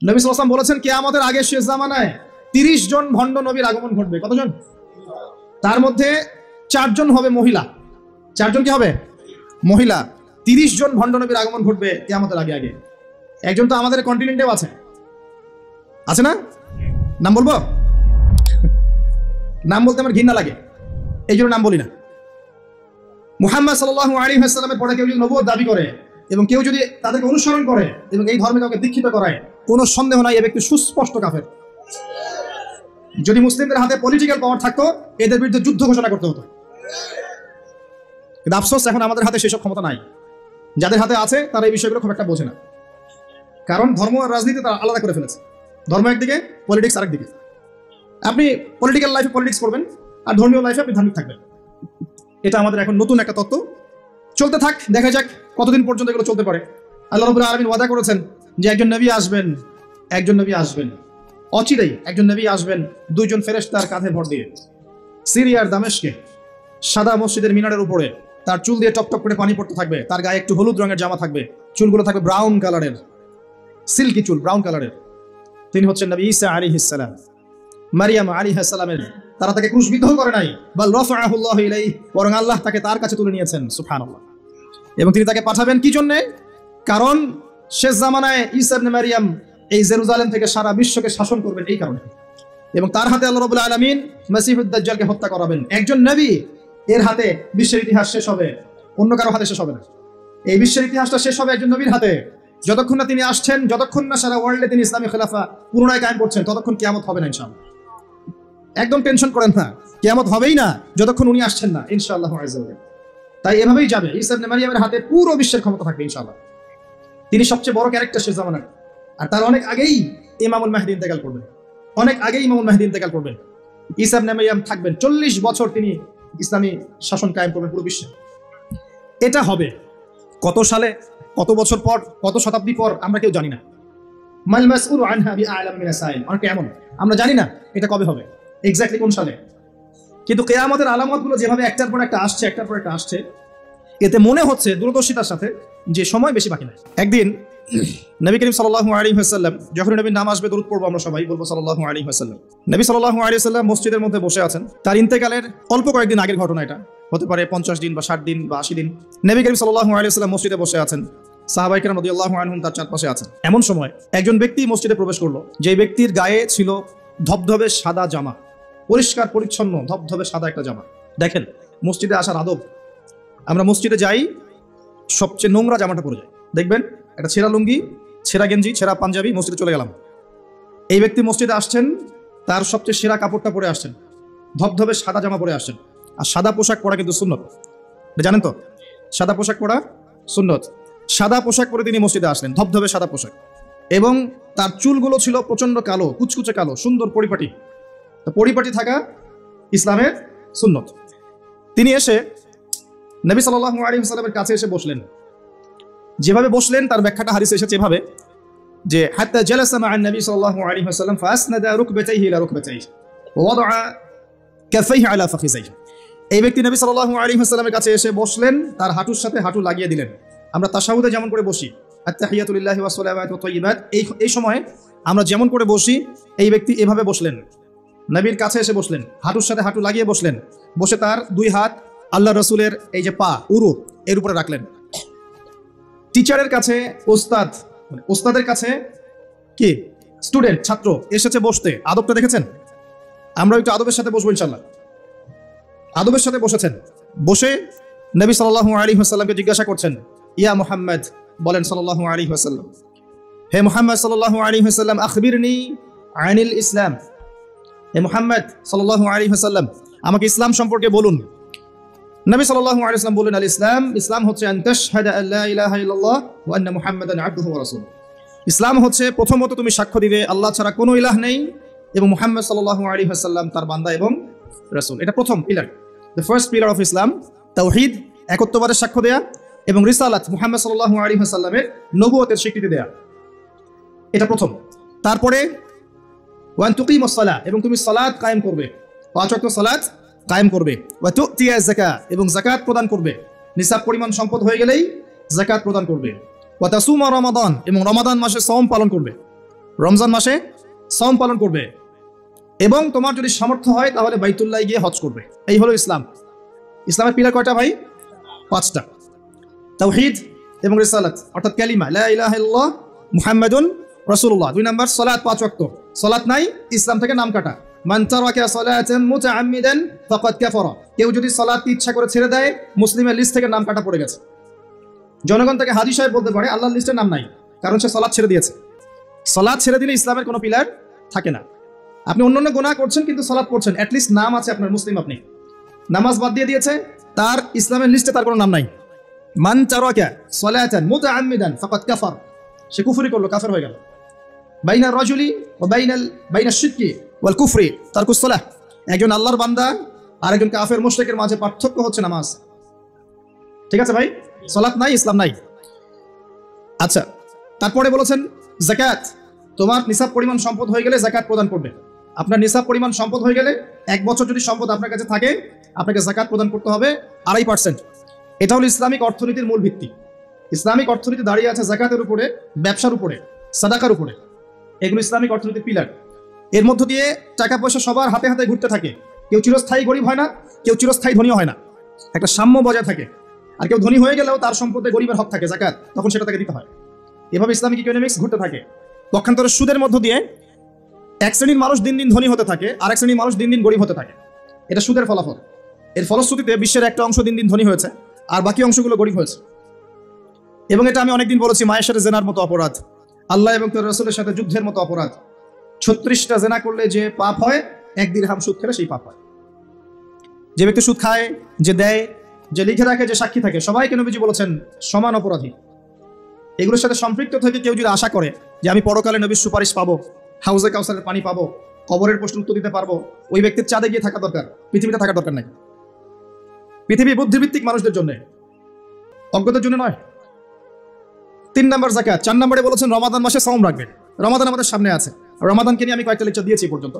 নবী সাল্লাল্লাহু আলাইহি ওয়াসাল্লাম বলেছেন কিয়ামতের আগে শেষ জামানায় 30 জন ভণ্ড নবীর আগমন ঘটবে। কতজন? তার মধ্যে 4 জন হবে মহিলা। 4 জন কি হবে? মহিলা। 30 জন ভণ্ড নবীর আগমন ঘটবে কিয়ামতের আগে আগে। একজন তো আমাদের কন্টিনেন্টেও আছে, আছে না? নাম বলবো? নাম বলতে আমার ঘৃণা লাগে, এই জন্য নাম বলি না। মুহাম্মদ সাল্লাল্লাহু আলাইহি ওয়াসাল্লামের পরে কেউ যদি নবুয়ত দাবি করে এবং কেউ যদি তাদেরকে অনুসরণ করে এবং এই ধর্মে কাউকে দীক্ষিত করায়, কোনো সন্দেহ নাই এ ব্যক্তি সুস্পষ্ট কাফের। যদি মুসলিমদের হাতে পলিটিক্যাল পাওয়ার থাকতো এদের বিরুদ্ধে যুদ্ধ ঘোষণা করতে হতো, কিন্তু আফসোস এখন আমাদের হাতে সেসব ক্ষমতা নাই। যাদের হাতে আছে তারা এই বিষয়গুলো খুব একটা বোঝে না, কারণ ধর্ম আর রাজনীতি তারা আলাদা করে ফেলেছে। ধর্ম একদিকে, পলিটিক্স আরেকদিকে। আপনি পলিটিক্যাল লাইফে পলিটিক্স করবেন আর ধর্মীয় লাইফে আপনি ধার্মিক থাকবেন। এটা আমাদের এখন নতুন একটা তত্ত্ব। চলতে থাক, দেখা যাক কতদিন পর্যন্ত এগুলো চলতে পারে। আল্লাহ রাব্বুল আলামিন ওয়াদা করেছেন যে একজন নবী আসবেন, একজন নবী আসবেন, অচিরেই একজন নবী আসবেন 2 জন ফেরেশতার কাঁধে ভর দিয়ে সিরিয়ার দামেস্কে সাদা মসজিদের মিনারের উপরে। তার চুল দিয়ে টপ টপ করে পানি পড়তে থাকবে, তার গায়ে একটু হলুদ রঙের জামা থাকবে, চুলগুলো থাকবে ব্রাউন কালারের, সিল্কি চুল, ব্রাউন কালারের। তিনি হচ্ছেন নবী ঈসা আলাইহিস সালাম। মারিয়াম আলাইহিস সালামের তারা তাকে ক্রুশবিদ্ধ করে নাই, বাল রাফাআহু আল্লাহু ইলাইহি, বরং আল্লাহ তাকে তার কাছে তুলে নিয়েছেন, সুবহানাল্লাহ। এবং তিনি তাকে পাঠাবেন কি জন্য? কারণ শেষ জামানায় ঈসা ইবনে মারিয়াম এই জেরুজালেম থেকে সারা বিশ্বকে শাসন করবেন এই কারণে। এবং তার হাতে আল্লাহ রাব্বুল আলামিন মাসিহুদ দাজ্জালকে হত্যা করাবেন। একজন নবী এর হাতে বিশ্বের ইতিহাস শেষ হবে, অন্য কারো হাতে শেষ হবে না। এই বিশ্বের ইতিহাসটা শেষ হবে একজন নবীর হাতে। যতক্ষণ না তিনি আসছেন, যতক্ষণ না সারা ওয়ার্ল্ডে তিনি ইসলামী খেলাফা পুনরায় কায়েম করছেন, ততক্ষণ কিয়ামত হবে না ইনশাআল্লাহ। একদম টেনশন করেন না, কিয়ামত হবেই না যতক্ষণ উনি আসছেন না, ইনশাআল্লাহ আযজা ওয়া জাল্লা। তাই এভাবেই যাবে। ঈসা ইবনে মারিয়ামের হাতে পুরো বিশ্বের ক্ষমতা থাকবে ইনশাআল্লাহ। তিনি সবচেয়ে বড় ক্যারেক্টার শেষ জামানার। আর তার অনেক আগেই ইমামুল মাহদী ইন্তেকাল করবেন, অনেক আগেই ইমামুল মাহদী ইন্তেকাল করবেন। ঈসা ইবনে মারিয়াম থাকবেন 40 বছর, তিনি ইসলামী শাসন কায়েম করবেন পুরো বিশ্বে। এটা হবে কত সালে, কত বছর পর, কত শতাব্দী পর আমরা কেউ জানি না। মাল মাসউলু আনহা বিআলাম মিনাস সাইল, আর কেমন আমরা জানি না এটা কবে হবে, এক্স্যাক্টলি কোন সালে। কিন্তু কিয়ামতের আলামতগুলো যেভাবে একটার পর একটা আসছে, একটার পর একটা আসছে, এতে মনে হচ্ছে দূরদর্শিতার সাথে যে সময় বেশি বাকি নাই। একদিন নবী করিম সাল্লাল্লাহু আলাইহি ওয়াসাল্লাম, যখন নবীর নাম আসবে দরুদ পড়বো আমরা সবাই, বলবো সাল্লাল্লাহু আলাইহি ওয়াসাল্লাম। নবী সাল্লাল্লাহু আলাইহি ওয়াসাল্লাম মসজিদের মধ্যে বসে আছেন। তার ইন্তেকালের অল্প কয়েকদিন আগের ঘটনা এটা, হতে পারে 50 দিন বা 60 দিন বা 80 দিন। নবী করিম সাল্লাল্লাহু আলাইহি ওয়াসাল্লাম মসজিদে বসে আছেন, সাহাবায়ে কেরাম রাদিয়াল্লাহু আনহুম তার চারপাশে আছেন। এমন সময় একজন ব্যক্তি মসজিদে প্রবেশ করলো, যে ব্যক্তির গায়ে ছিল ধবধবে সাদা জামা, পরিষ্কার পরিচ্ছন্ন ধবধবে সাদা একটা জামা। দেখেন মসজিদে আসার আদব, আমরা মসজিদে যাই সবচেয়ে নোংরা জামাটা পরে যাই। দেখবেন একটা ছেঁড়া লুঙ্গি, ছেঁড়া গেঞ্জি, ছেঁড়া পাঞ্জাবি, মসজিদে চলে গেলাম। এই ব্যক্তি মসজিদে আসছেন, তার সবচেয়ে সেরা কাপড়টা পরে আসছেন, ধবধবে সাদা জামা পরে আসছেন। আর সাদা পোশাক পরা কিন্তু সুন্নত, জানেন তো? সাদা পোশাক পরা সুন্নত। সাদা পোশাক পরে তিনি মসজিদে আসলেন, ধবধবে সাদা পোশাক, এবং তার চুলগুলো ছিল প্রচন্ড কালো, কুচকুচে কালো, সুন্দর পরিপাটি। তো পরিপাটি থাকা ইসলামের সুন্নত। তিনি এসে নবী সাল্লাল্লাহু আলাইহি ওয়াসাল্লামের কাছে এসে বসলেন। যেভাবে বসলেন তার ব্যাখ্যাটা হাদিসে এসেছে এভাবে যে হাত্তা জালাসা মা'আন নবী সাল্লাল্লাহু আলাইহি ওয়াসাল্লাম ফাসনাদা রুকবাতাইহি ইলা রুকবাতাইহি ওয়া ওয়াদা'a কাফাইহি আলা ফাখিযাইহি। এই ব্যক্তি নবী সাল্লাল্লাহু আলাইহি ওয়াসাল্লামের কাছে এসে বসলেন, তার হাঁটুর সাথে হাঁটু লাগিয়ে দিলেন। আমরা তাশাহুদে যেমন করে বসি, আত-তাহিয়াতু লিল্লাহি ওয়াস সালাওয়াতু ওয়াত তাইয়্যিবাত, এই সময় আমরা যেমন করে বসি, এই ব্যক্তি এভাবে বসলেন, নবীর কাছে এসে বসলেন, হাঁটুর সাথে হাঁটু লাগিয়ে বসলেন। বসে তার 2 হাত আল্লাহ রসুলের এই যে পা, উরু, এর উপরে রাখলেন। টিচারের কাছে ওস্তাদ, মানে ওস্তাদের কাছে কি স্টুডেন্ট, ছাত্র এসেছে বসতে, আদবটা দেখেছেন? আমরা একটু আদবের সাথে বসবো ইনশাআল্লাহ। আদবের সাথে বসেছেন, বসে নবী সাল্লাল্লাহু আলাইহি ওয়াসাল্লামকে জিজ্ঞাসা করছেন, ইয়া মুহাম্মদ, বলেন সাল্লাল্লাহু আলাইহি ওয়াসাল্লাম, হে মুহাম্মদ সাল্লাল্লাহু আলাইহি ওয়াসাল্লাম, আখবিরনি আনিল ইসলাম, হে মুহাম্মদ সাল্লাল্লাহু আলাইহি ওয়াসাল্লাম, আমাকে ইসলাম সম্পর্কে বলুন। নবী সাল্লাল্লাহু আলাইহি ওয়াসাল্লাম বললেন, আল ইসলাম, ইসলাম হচ্ছে আন তাশহাদা আল্লা ইলাহা ইল্লাল্লাহ ওয়া আন্না মুহাম্মাদান আবদুহু ওয়া রাসূলুহু। ইসলাম হচ্ছে প্রথমত তুমি সাক্ষ্য দিবে আল্লাহ ছাড়া কোনো ইলাহ নেই এবং মুহাম্মদ সাল্লাল্লাহু আলাইহি ওয়াসাল্লাম তার বান্দা এবং রাসূল। এটা প্রথম pillar, the first pillar of Islam. তাওহীদ, একত্ববাদের সাক্ষ্য দেয়া, এবং রিসালাত, মুহাম্মদ সাল্লাল্লাহু আলাইহি ওয়াসাল্লামের নবুয়তের স্বীকৃতি দেয়া, এটা প্রথম। তারপরে ওয়া আন তুকিমুস সালাহ, এবং তুমি সালাত কায়েম করবে, 5 ওয়াক্ত সালাত কায়েম করবে। ওয়া তুতিয়া যাকাত, এবং যাকাত প্রদান করবে, নিসাব পরিমাণ সম্পদ হয়ে গেলেই যাকাত প্রদান করবে। ওয়া তাসুমা রমাদান, এবং রমাদান মাসে সওম পালন করবে। রমজান মাসে সওম পালন করবে, এবং তোমার যদি সামর্থ্য হয় তাহলে বাইতুল্লাহ গিয়ে হজ করবে। এই হলো ইসলাম। ইসলামের পিলার কয়টা ভাই? 5টা। তাওহীদ এবং রিসালাত, অর্থাৎ কালিমা লা ইলাহা ইল্লাল্লাহ মুহাম্মাদুন রাসূলুল্লাহ। 2 নাম্বার সালাত, 5 ওয়াক্ত। সালাত নাই, ইসলাম থেকে নাম কাটা। মান তারাকা সালাতান মুতাআম্মিদান ফাকাদ কাফারা। কেউ যদি সালাত ইচ্ছা করে ছেড়ে দেয়, মুসলিমের লিস্ট থেকে নাম কাটা পড়ে গেছে। জনগণ তাকে হাজী সাহেব বলতে পারে, আল্লাহর লিস্টে নাম নাই, কারণ সে সালাত ছেড়ে দিয়েছে। সালাত ছেড়ে দিলে ইসলামের কোনো পিলার থাকে না। আপনি অন্যান্য গুনাহ করছেন কিন্তু সালাত পড়ছেন, অ্যাটলিস্ট নাম আছে আপনার, মুসলিম আপনি। নামাজ বাদ দিয়ে দিয়েছে, তার ইসলামের লিস্টে তার কোনো নাম নাই। মান তারাকা সালাতান মুতাআম্মিদান ফাকাদ কাফার, সে কুফরি করলো, কাফের হয়ে গেল। বাইনা রাজুলি ওয়া বাইনা শিরকি ওয়াল কুফরি তারকুস সালাহ। একজন আল্লাহর বান্দা আর একজন কাফের মুশরিকের মাঝে পার্থক্য হচ্ছে নামাজ। ঠিক আছে ভাই? সালাত নাই, ইসলাম নাই। আচ্ছা, তারপরে বলেছেন যাকাত। তোমার নিসাব পরিমাণ সম্পদ হয়ে গেলে যাকাত প্রদান করবে। আপনার নিসাব পরিমাণ সম্পদ হয়ে গেলে, 1 বছর যদি সম্পদ আপনার কাছে থাকে, আপনাকে যাকাত প্রদান করতে হবে 2.5%। এটা হলো ইসলামিক অর্থনীতির মূল ভিত্তি। ইসলামিক অর্থনীতি দাঁড়িয়ে আছে যাকাতের উপরে, ব্যবসার উপরে, সাদাকার উপরে। এগুলো ইসলামিক অর্থনীতির পিলার। এর মধ্য দিয়ে টাকা পয়সা সবার হাতে হাতে ঘুরতে থাকে। কেউ চিরস্থায়ী গরিব হয় না, কেউ চিরস্থায়ী ধনীও হয় না। একটা সাম্য বজায় থাকে। আর কেউ ধনী হয়ে গেলেও তার সম্পদে গরিবের হক থাকে, যাকাত, তখন সেটা তাকে দিতে হয়। এভাবে ইসলামিক ইকোনমিক্স ঘুরতে থাকে। পক্ষান্তরে সুদের মধ্য দিয়ে এক শ্রেণীর মানুষ দিন দিন ধনী হতে থাকে, আর এক শ্রেণীর মানুষ দিন দিন গরিব হতে থাকে। এটা সুদের ফলাফল। এর ফলশ্রুতিতে বিশ্বের একটা অংশ দিন দিন ধনী হয়েছে, আর বাকি অংশগুলো গরিব হয়েছে। এবং এটা আমি অনেকদিন বলেছি, মায়ের সাথে জেনার মতো অপরাধ, আল্লাহ এবং তার রাসূলের সাথে যুদ্ধের মতো অপরাধ। 36টা জেনা করলে যে পাপ হয়, 1 দিরহাম সুদ খেলে সেই পাপ হয়। যে ব্যক্তি সুদ খায়, যে দেয়, যে লিখে রাখে, যে সাক্ষী থাকে, সবাইকে নবীজি বলেছেন সমান অপরাধী। এগুলোর সাথে সম্পৃক্ত থেকে কেউ যদি আশা করে যে আমি পরকালে নবীর সুপারিশ পাবো, হাউজে কাউসারের পানি পাবো, কবরের প্রশ্ন উত্তর দিতে পারবো, ওই ব্যক্তির চাঁদে গিয়ে থাকা দরকার, পৃথিবীতে থাকার দরকার নাই। পৃথিবী বুদ্ধিভিত্তিক মানুষদের জন্য, অজ্ঞদের জন্য নয়। 3 নাম্বার যাকাত। 4 নম্বরে বলেছেন রমাদান মাসে সওম রাখবেন। রমাদান আমাদের সামনে আছে, রমাদানকে নিয়ে আমি কয়েকটা লেকচার দিয়েছি পর্যন্ত।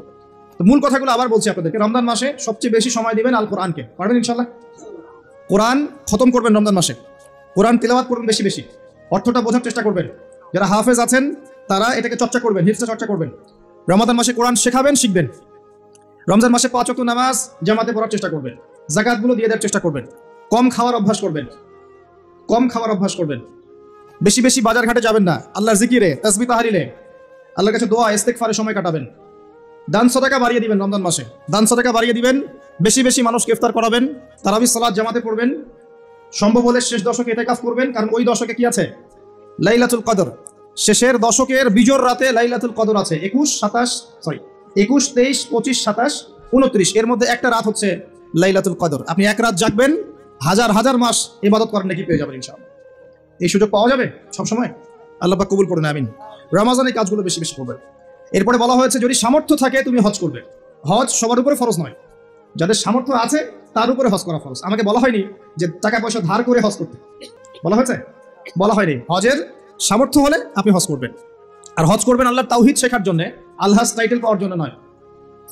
তো মূল কথাগুলো আবার বলছি আপনাদেরকে। রমজান মাসে সবচেয়ে বেশি সময় দিবেন আল কোরআনকে। পারবেন ইনশাল্লাহ? কোরআন খতম করবেন রমজান মাসে, কোরআন তিলাওয়াত করবেন বেশি বেশি, অর্থটা বোঝার চেষ্টা করবেন। যারা হাফেজ আছেন তারা এটাকে চর্চা করবেন, হিফজে চর্চা করবেন। রমাদান মাসে কোরআন শেখাবেন, শিখবেন। রমজান মাসে 5 ওয়াক্ত নামাজ জামাতে পড়ার চেষ্টা করবেন, যাকাতগুলো দিয়ে দেওয়ার চেষ্টা করবেন। কম খাওয়ার অভ্যাস করবেন, কম খাওয়ার অভ্যাস করবেন। বেশি বেশি বাজার ঘাটে যাবেন না, আল্লাহর জিকিরে, তাসবিহ তাহলিলে, আল্লাহর কাছে দোয়া ইস্তেগফারে সময় কাটাবেন। দান সদকা বাড়িয়ে দিবেন রমজান মাসে, দান সদকা বাড়িয়ে দিবেন। বেশি বেশি মানুষকে ইফতার করাবেন, তারাবির সালাত জামাতে পড়বেন। সম্ভব হলে শেষ দশকে ইতিকাফ করবেন, কারণ ওই দশকে কি আছে? লাইলাতুল কদর। শেষের দশকের বিজোর রাতে লাইলাতুল কদর আছে। 21, 23, 25, 27, 29 এর মধ্যে একটা রাত হচ্ছে লাইলাতুল কদর। আপনি এক রাত জাগবেন, হাজার হাজার মাস ইবাদত করেন নাকি পেয়ে যাবেন ইনশাআল্লাহ। এই সুযোগ পাওয়া যাবে সবসময়? আল্লাহ পাক কবুল করুন, আমিন। রমজানে কাজগুলো বেশি বেশি করবেন। এরপরে বলা হয়েছে যদি সামর্থ্য থাকে তুমি হজ করবে। হজ সবার উপরে ফরজ নয়, যাদের সামর্থ্য আছে তার উপরে হজ করা ফরজ। আমাকে বলা হয়নি যে টাকা পয়সা ধার করে হজ করতে, বলা হয়েছে? বলা হয়নি। হজের সামর্থ্য হলে আপনি হজ করবেন। আর হজ করবেন আল্লাহর তাওহীদ শেখার জন্য, আলহাজ টাইটেল পাওয়ার জন্য নয়।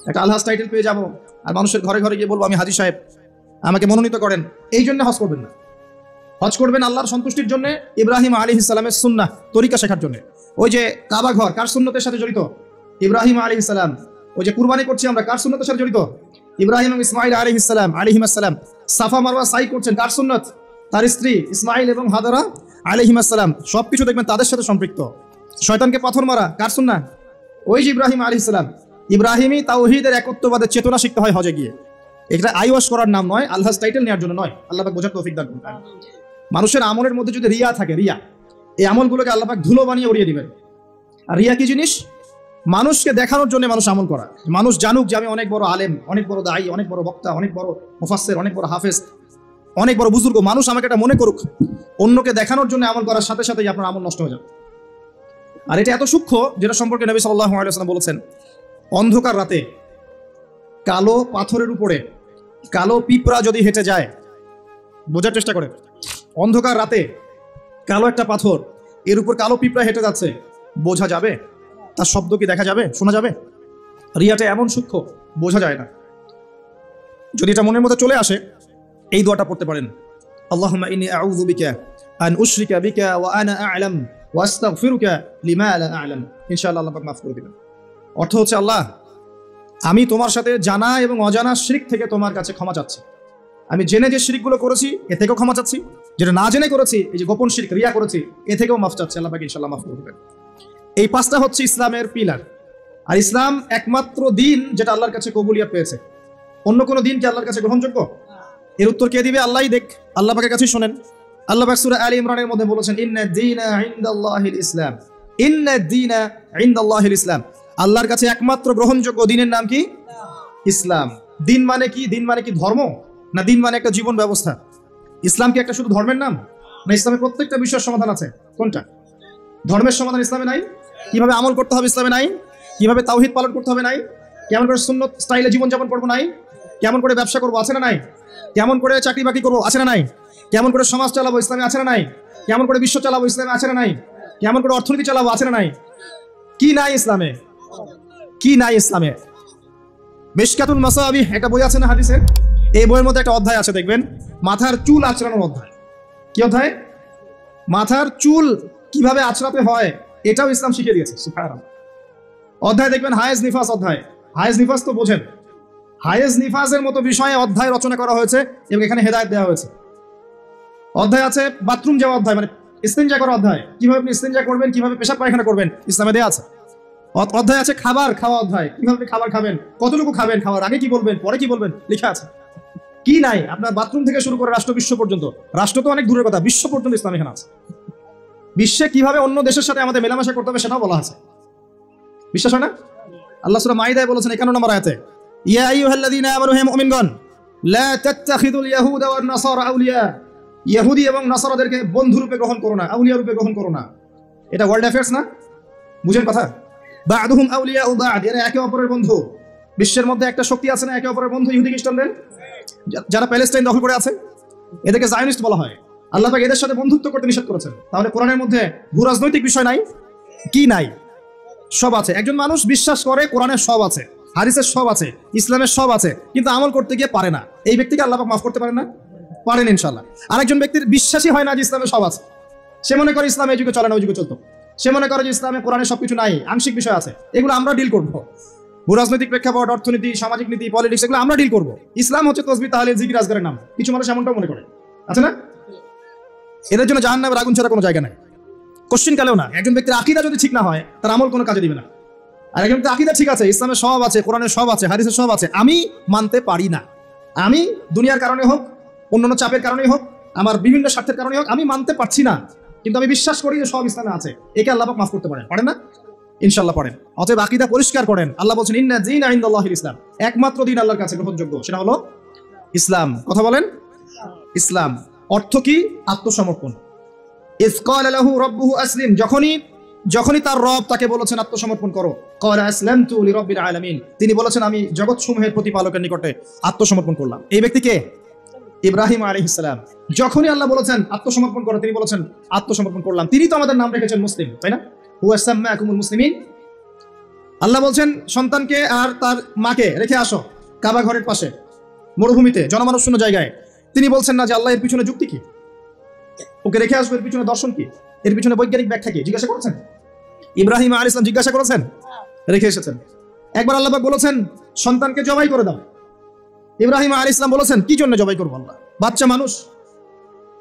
একটা আলহাজ টাইটেল পেয়ে যাব আর মানুষের ঘরে ঘরে গিয়ে বলবো আমি হাজী সাহেব, আমাকে মনোনীত করেন, এই জন্য হজ করবেন না। হজ করবেন আল্লাহর সন্তুষ্টির জন্য, ইব্রাহিম আলাইহিস সালামের সুন্নাহ তরিকা শেখার জন্য। ওই যে কাবা ঘর কার সুন্নতের সাথে জড়িত? ইব্রাহিম আলাইহিস সালাম। ওই যে কুরবানি করছি আমরা কার সুন্নতের সাথে জড়িত? ইব্রাহিম এবং ইসমাইল আলাইহিস সালাম। সাফা মারওয়া সাই করছেন কার সুন্নত? তার স্ত্রী ইসমাইল এবং হাজারা আলাইহিস সালাম। সবকিছু দেখবেন তাদের সাথে সম্পৃক্ত। শয়তানকে পাথর মারা কার সুন্নাহ? ওই যে ইব্রাহিম আলাইহিস সালাম। ইব্রাহিমী তাওহীদের একত্ববাদের চেতনা শিখতে হয় হজে গিয়ে। এটা আইওয়াশ করার নাম নয়, আলহাজ টাইটেল নেওয়ার জন্য নয়। আল্লাহ পাক বোঝার তৌফিক দান করুন। মানুষের আমলের মধ্যে যদি রিয়া থাকে, রিয়া, এই আমলগুলোকে আল্লাহ পাক ধুলো বানিয়ে উড়িয়ে দিবেন। আর রিয়া কি জিনিস? মানুষকে দেখানোর জন্য মানুষ আমল করা, মানুষ জানুক যে আমি অনেক বড় আলেম, অনেক বড় দায়ী, অনেক বড় বক্তা, অনেক বড় মুফাসসির, অনেক বড় হাফেজ, অনেক বড় বুজুর্গ। মানুষ আমাকে এটা মনে করুক। অন্যকে দেখানোর জন্য আমল করার সাথে সাথেই আপনার আমল নষ্ট হয়ে যাবে। আর এটা এত সূক্ষ্ম, যেটা সম্পর্কে নবী সাল্লাল্লাহু আলাইহি ওয়াসাল্লাম বলেছেন, অন্ধকার রাতে কালো পাথরের উপরে কালো পিঁপড়া যদি হেঁটে যায়, বোঝার চেষ্টা করে, অন্ধকার রাতে কালো একটা পাথর, এর উপর কালো পিঁপড়া হেঁটে যাচ্ছে, বোঝা যাবে? তার শব্দ কি দেখা যাবে, শোনা যাবে? রিয়াটা এমন সূক্ষ্ম, বোঝা যায় না। যদি এটা মনের মধ্যে চলে আসে, এই দোয়াটা পড়তে পারেন, আল্লাহুম্মা ইন্নী আউযু বিকা আন উশরিকা বিকা ওয়া আনা আ'লাম ওয়াস্তাগফিরুকা লিমা লা আ'লাম, ইনশাআল্লাহ আল্লাহ পাক মাফ করে দিবেন। অর্থ হচ্ছে, আল্লাহ আমি তোমার সাথে জানা এবং অজানা শিরক থেকে তোমার কাছে ক্ষমা চাচ্ছি। আমি জেনে যে শিরকগুলো করেছি এ থেকেও ক্ষমা চাচ্ছি, যেটা না জেনে করেছি, এই যে গোপন শিরক রিয়া করেছি, এ থেকেও মাফ চাচ্ছি। আল্লাহ পাক ইনশাআল্লাহ মাফ করে দিবেন। এই পাঁচটা হচ্ছে ইসলামের পিলার। আর ইসলাম একমাত্র দিন যেটা আল্লাহর কাছে কবুলিয়ত পেয়েছে। অন্য কোনো দিন কি আল্লাহর কাছে গ্রহণযোগ্য? এর উত্তর কে দিবে? আল্লাহই দেখ, আল্লাহ পাকের কাছেই শোনেন। আল্লাহ পাক সূরা আলী ইমরানের মধ্যে বলেছেন, ইন্না দীনা ইনদাল্লাহিল ইসলাম, ইন্না দীনা ইনদাল্লাহিল ইসলাম। আল্লাহর কাছে একমাত্র গ্রহণযোগ্য দিনের নাম কি? ইসলাম। দিন মানে কি? দিন মানে কি ধর্ম, না দিন মানে একটা জীবন ব্যবস্থা? ইসলাম কি একটা শুধু ধর্মের নাম, না ইসলামের প্রত্যেকটা বিষয়ের সমাধান আছে? কোনটা? ধর্মের সমাধান ইসলামে নাই? কিভাবে আমল করতে হবে ইসলামে নাই? কিভাবে তাওহীদ পালন করতে হবে নাই? কেমন করে সুন্নত স্টাইলে জীবনযাপন করবো নাই? কেমন করে ব্যবসা করবো আছে না নাই? কেমন করে চাকরি বাকরি করবো আছে না নাই? কেমন করে সমাজ চালাবো ইসলামে আছে না নাই? কেমন করে বিশ্ব চালাবো ইসলামে আছে না নাই? কেমন করে অর্থনীতি চালাবো আছে না নাই? কি নাই ইসলামে? কি নাই ইসলামে? মিশকাতুল মাসাবিহ একটা বই আছে না হাদিসের, এই বইয়ের মধ্যে একটা অধ্যায় আছে, দেখবেন মাথার চুল আঁচড়ানোর অধ্যায়। কি অধ্যায়? মাথার চুল কিভাবে আঁচড়াতে হয় এটাও ইসলাম শিখিয়ে দিয়েছে। সুবহানাল্লাহ। অধ্যায় দেখবেন হায়েজ নিফাস অধ্যায়। হায়েজ নিফাস তো বোঝেন, হায়েজ নিফাসের মতো বিষয়ে অধ্যায় রচনা করা হয়েছে এবং এখানে হেদায়েত দেওয়া হয়েছে। অধ্যায় আছে বাথরুম যাওয়া অধ্যায়, মানে ইস্তেঞ্জা করা অধ্যায়, কিভাবে আপনি ইস্তেঞ্জা করবেন, কিভাবে পেশাব পায়খানা করবেন ইসলামে দেওয়া আছে। অধ্যায় আছে খাবার খাওয়া অধ্যায়, কিভাবে খাবার খাবেন, কতটুকু খাবেন, খাওয়ার আগে কি বলবেন, পরে কি বলবেন, লেখা আছে। কি নাই? আপনার বাথরুম থেকে শুরু করে রাষ্ট্র বিশ্ব পর্যন্ত, রাষ্ট্র তো অনেক দূরের কথা, বিশ্ব পর্যন্ত ইসলাম এখানে আছে। বিশ্বে কিভাবে অন্য দেশের সাথে আমাদের মেলামেশা করতে হবে সেটাও বলা আছে। বিশ্বাস হয় না? আল্লাহ সূরা মাইদায় বলেছেন 51 নম্বর আয়াতে, ইয়া আইয়ুহাল্লাযীনা আমানু, হে মুমিনগণ, লা তাত্তাখিযুল ইয়াহুদা ওয়ান নাসারা আউলিয়া, ইহুদি এবং নাসারাদেরকে বন্ধু রূপে গ্রহণ করো না, আউলিয়া রূপে গ্রহণ করো না। এটা ওয়ার্ল্ড অ্যাফেয়ার্স না? বুঝেন কথা? বা'দুহুম আউলিয়া ও বা'দ, এরা একে অপরের বন্ধু। বিশ্বের মধ্যে একটা শক্তি আছে না একে অপরের বন্ধু, ইহুদি খ্রিস্টানদের, যারা প্যালেস্টাইন দখল করে আছে, এদেরকে জায়নিস্ট বলা হয়। আল্লাহ পাক এদের সাথে বন্ধুত্ব করতে নিষেধ করেছেন। তাহলে কোরআনের মধ্যে ভূ রাজনৈতিক বিষয় নাই? কি নাই? সব আছে। একজন মানুষ বিশ্বাস করে কোরআনের সব আছে, হাদিসের সব আছে, ইসলামের সব আছে, কিন্তু আমল করতে গিয়ে পারে না। এই ব্যক্তিকে আল্লাহ পাক মাফ করতে পারেন না? পারেন ইনশাআল্লাহ। আরেকজন ব্যক্তির বিশ্বাসই হয় না যে ইসলামে সব আছে, সে মনে করে ইসলাম এই যুগে চলে না ওই যুগে চলতো, সে মনে করে যে ইসলামে কোরআনে সবকিছু নাই, আংশিক বিষয় আছে, এগুলো আমরা ডিল করবো। ভূ রাজনৈতিক প্রেক্ষাপট, অর্থনীতি, সামাজিক নীতি, পলিটিক্স, এগুলো আমরা ডিল করবো। ইসলাম হচ্ছে তসবিহ, তাহলিল, জিকির, আজকারের নাম। কিছু মানুষ এমনটাও মনে করে, আছে না? এদের জন্য জাহান্নামের আগুন ছাড়া কোনো জায়গা নাই, কোশ্চিন কালেও না। একজন ব্যক্তির আকীদা যদি ঠিক না হয়, তার আমল কোনো কাজে দিবে না। আর একজন ব্যক্তির আকীদা ঠিক আছে, ইসলামের সব আছে, কোরআনের সব আছে, হাদিসের সব আছে, আমি মানতে পারি না, আমি দুনিয়ার কারণে হোক, অন্যান্য চাপের কারণেই হোক, আমার বিভিন্ন স্বার্থের কারণে হোক, আমি মানতে পারছি না, কিন্তু আমি বিশ্বাস করি যে সব ইসলামে আছে, একে আল্লাহ পাক মাফ করতে পারেন। পারেন না? ইনশাআল্লাহ পারেন। অতএব আকীদা পরিষ্কার করেন। আল্লাহ বলছেন, ইন্না দীনা ইনদাল্লাহিল ইসলাম, একমাত্র দিন আল্লাহর কাছে গ্রহণযোগ্য সেটা হলো ইসলাম। কথা বলেন। ইসলাম অর্থ কি? আত্মসমর্পণ। ইয ক্বালা লাহু রাব্বুহু আসলিম, যখনই তার রব তাকে বলেছেন আত্মসমর্পণ করো, ক্বালা আসলামতু লিরাব্বিল আলামিন, তিনি বলেছেন আমি জগৎসমূহের প্রতিপালকের নিকটে আত্মসমর্পণ করলাম। এই ব্যক্তি কে? ইব্রাহিম আলাইহিস সালাম। যখনই আল্লাহ বলেছেন আত্মসমর্পণ করো, তিনি বলেছেন আত্মসমর্পণ করলাম। তিনি তো আমাদের নাম রেখেছেন মুসলিম, তাই না? হুয়া সাম্মাকুমুল মুসলিমিন। আল্লাহ বলছেন সন্তানকে আর তার মাকে রেখে আসো কাবা ঘরের পাশে, মরুভূমিতে, জনমানব শূন্য জায়গায়। তিনি বলছেন না যে আল্লাহ এর পিছনে যুক্তি কি, ওকে রেখে আসবো, এর পিছনে দর্শন কি, এর পিছনে বৈজ্ঞানিক ব্যাখ্যা কি? জিজ্ঞাসা করেছেন? ইব্রাহিম আলাইহিস সালাম জিজ্ঞাসা করেছেন, রেখে এসেছেন। একবার আল্লাহ পাক বলেছেন সন্তানকে জবাই করে দাও। ইব্রাহিম আলাইহিস সালাম বলেছেন কি জন্য জবাই করবো আল্লাহ, বাচ্চা মানুষ,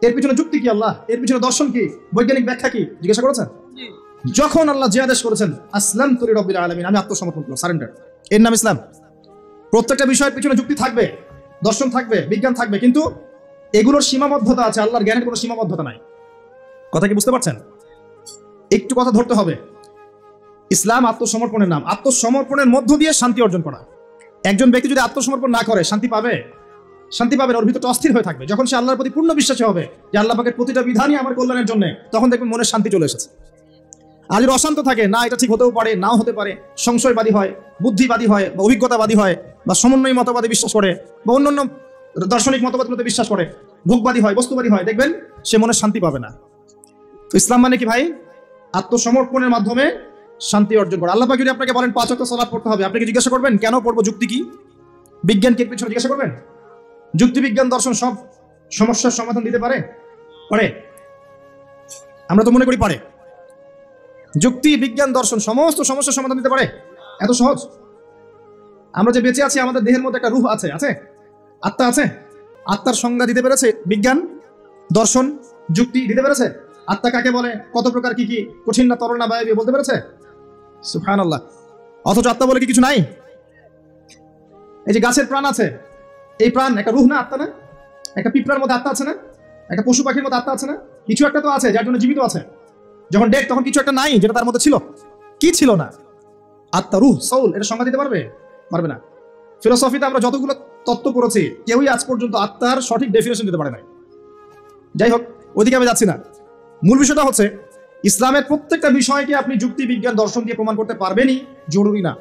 এর পিছনে যুক্তি কি আল্লাহ, এর পিছনে দর্শন কি, বৈজ্ঞানিক ব্যাখ্যা কি? জিজ্ঞাসা করেছেন? যখন আল্লাহ যে আদেশ করেছেন আসলামতু লিরাব্বিল আলামিন, আমি আত্মসমর্পণ করলাম, সারেন্ডার, এর নাম ইসলাম। প্রত্যেকটা বিষয়ের পিছনে যুক্তি থাকবে, দর্শন থাকবে, বিজ্ঞান থাকবে, কিন্তু এগুলোর সীমাবদ্ধতা আছে, আল্লাহর জ্ঞানের কোনো সীমাবদ্ধতা নাই। কথা কি বুঝতে পারছেন? একটু কথা ধরতে হবে। ইসলাম আত্মসমর্পণের নাম। আত্মসমর্পণের মধ্য দিয়ে শান্তি অর্জন করা। একজন ব্যক্তি যদি আত্মসমর্পণ না করে শান্তি পাবে? শান্তি পাবে না, ওর ভিতরটা অস্থির হয়ে থাকবে। যখন সে আল্লাহর প্রতি পূর্ণ বিশ্বাসী হবে যে আল্লাহ পাকের প্রতিটা বিধানই আমার কল্যাণের জন্য, তখন দেখবেন মনে শান্তি চলে এসেছে। আর যদি অশান্ত থাকে, না এটা ঠিক হতেও পারে, নাও হতে পারে, সংশয়বাদী হয়, বুদ্ধিবাদী হয়, বা অভিজ্ঞতাবাদী হয়, বা সমন্বয়ী মতবাদে বিশ্বাস করে, বা অন্যান্য দার্শনিক মতবাদগুলোতে বিশ্বাস করে, ভোগবাদী হয়, বস্তুবাদী হয়, দেখবেন সে মনে শান্তি পাবে না। তো ইসলাম মানে কি ভাই? আত্মসমর্পণের মাধ্যমে শান্তি অর্জন করা। আল্লাহ পাক যদি আপনাকে বলেন 5 ওয়াক্ত সালাত পড়তে হবে, আপনি কি জিজ্ঞাসা করবেন কেন পড়বো, যুক্তি কি, বিজ্ঞান কি পিছনে জিজ্ঞাসা করবেন? যুক্তি বিজ্ঞান দর্শন সব সমস্যার সমাধান দিতে পারে? পারে? আমরা তো মনে করি পারে। যুক্তি, বিজ্ঞান, দর্শন সমস্ত সমস্যার সমাধান দিতে পারে? এত সহজ? আমরা যে বেঁচে আছি, আমাদের দেহের মধ্যে একটা রূহ আছে, আত্মা আছে। আত্মার সংজ্ঞা দিতে পেরেছে বিজ্ঞান, দর্শন, যুক্তি দিতে পেরেছে? আত্মা কাকে বলে, কত প্রকার, কি কি, কঠিন না তরল না বায়বীয় বলতে পেরেছে? সুবহানাল্লাহ। অথচ আত্মা বলে কি কিছু নাই? এই যে গাছের প্রাণ আছে, এই প্রাণ একটা রূহ না, আত্মা না? একটা পিঁপড়ার মধ্যে আত্মা আছে না? একটা পশু পাখির মধ্যে আত্মা আছে না? কিছু একটা তো আছে যার জন্য জীবিত আছে। যখন ডেড তখন কিছু একটা নাই যেটা তার মধ্যে ছিল। কি ছিল না? আত্মা, রূহ, সোল, এটা সংজ্ঞা দিতে পারবে? পারবে না। ফিলোসফিতে আমরা যতগুলো তত্ত্ব পড়েছি, কেউই আজ পর্যন্ত আত্মার সঠিক ডেফিনেশন দিতে পারে না। যাই হোক, ওইদিকে আমি যাচ্ছি না। মূল বিষয়টা হচ্ছে, ইসলামের প্রত্যেকটা বিষয়কে আপনি যুক্তি, বিজ্ঞান, দর্শন দিয়ে প্রমাণ করতে পারবেনই, জরুরি না।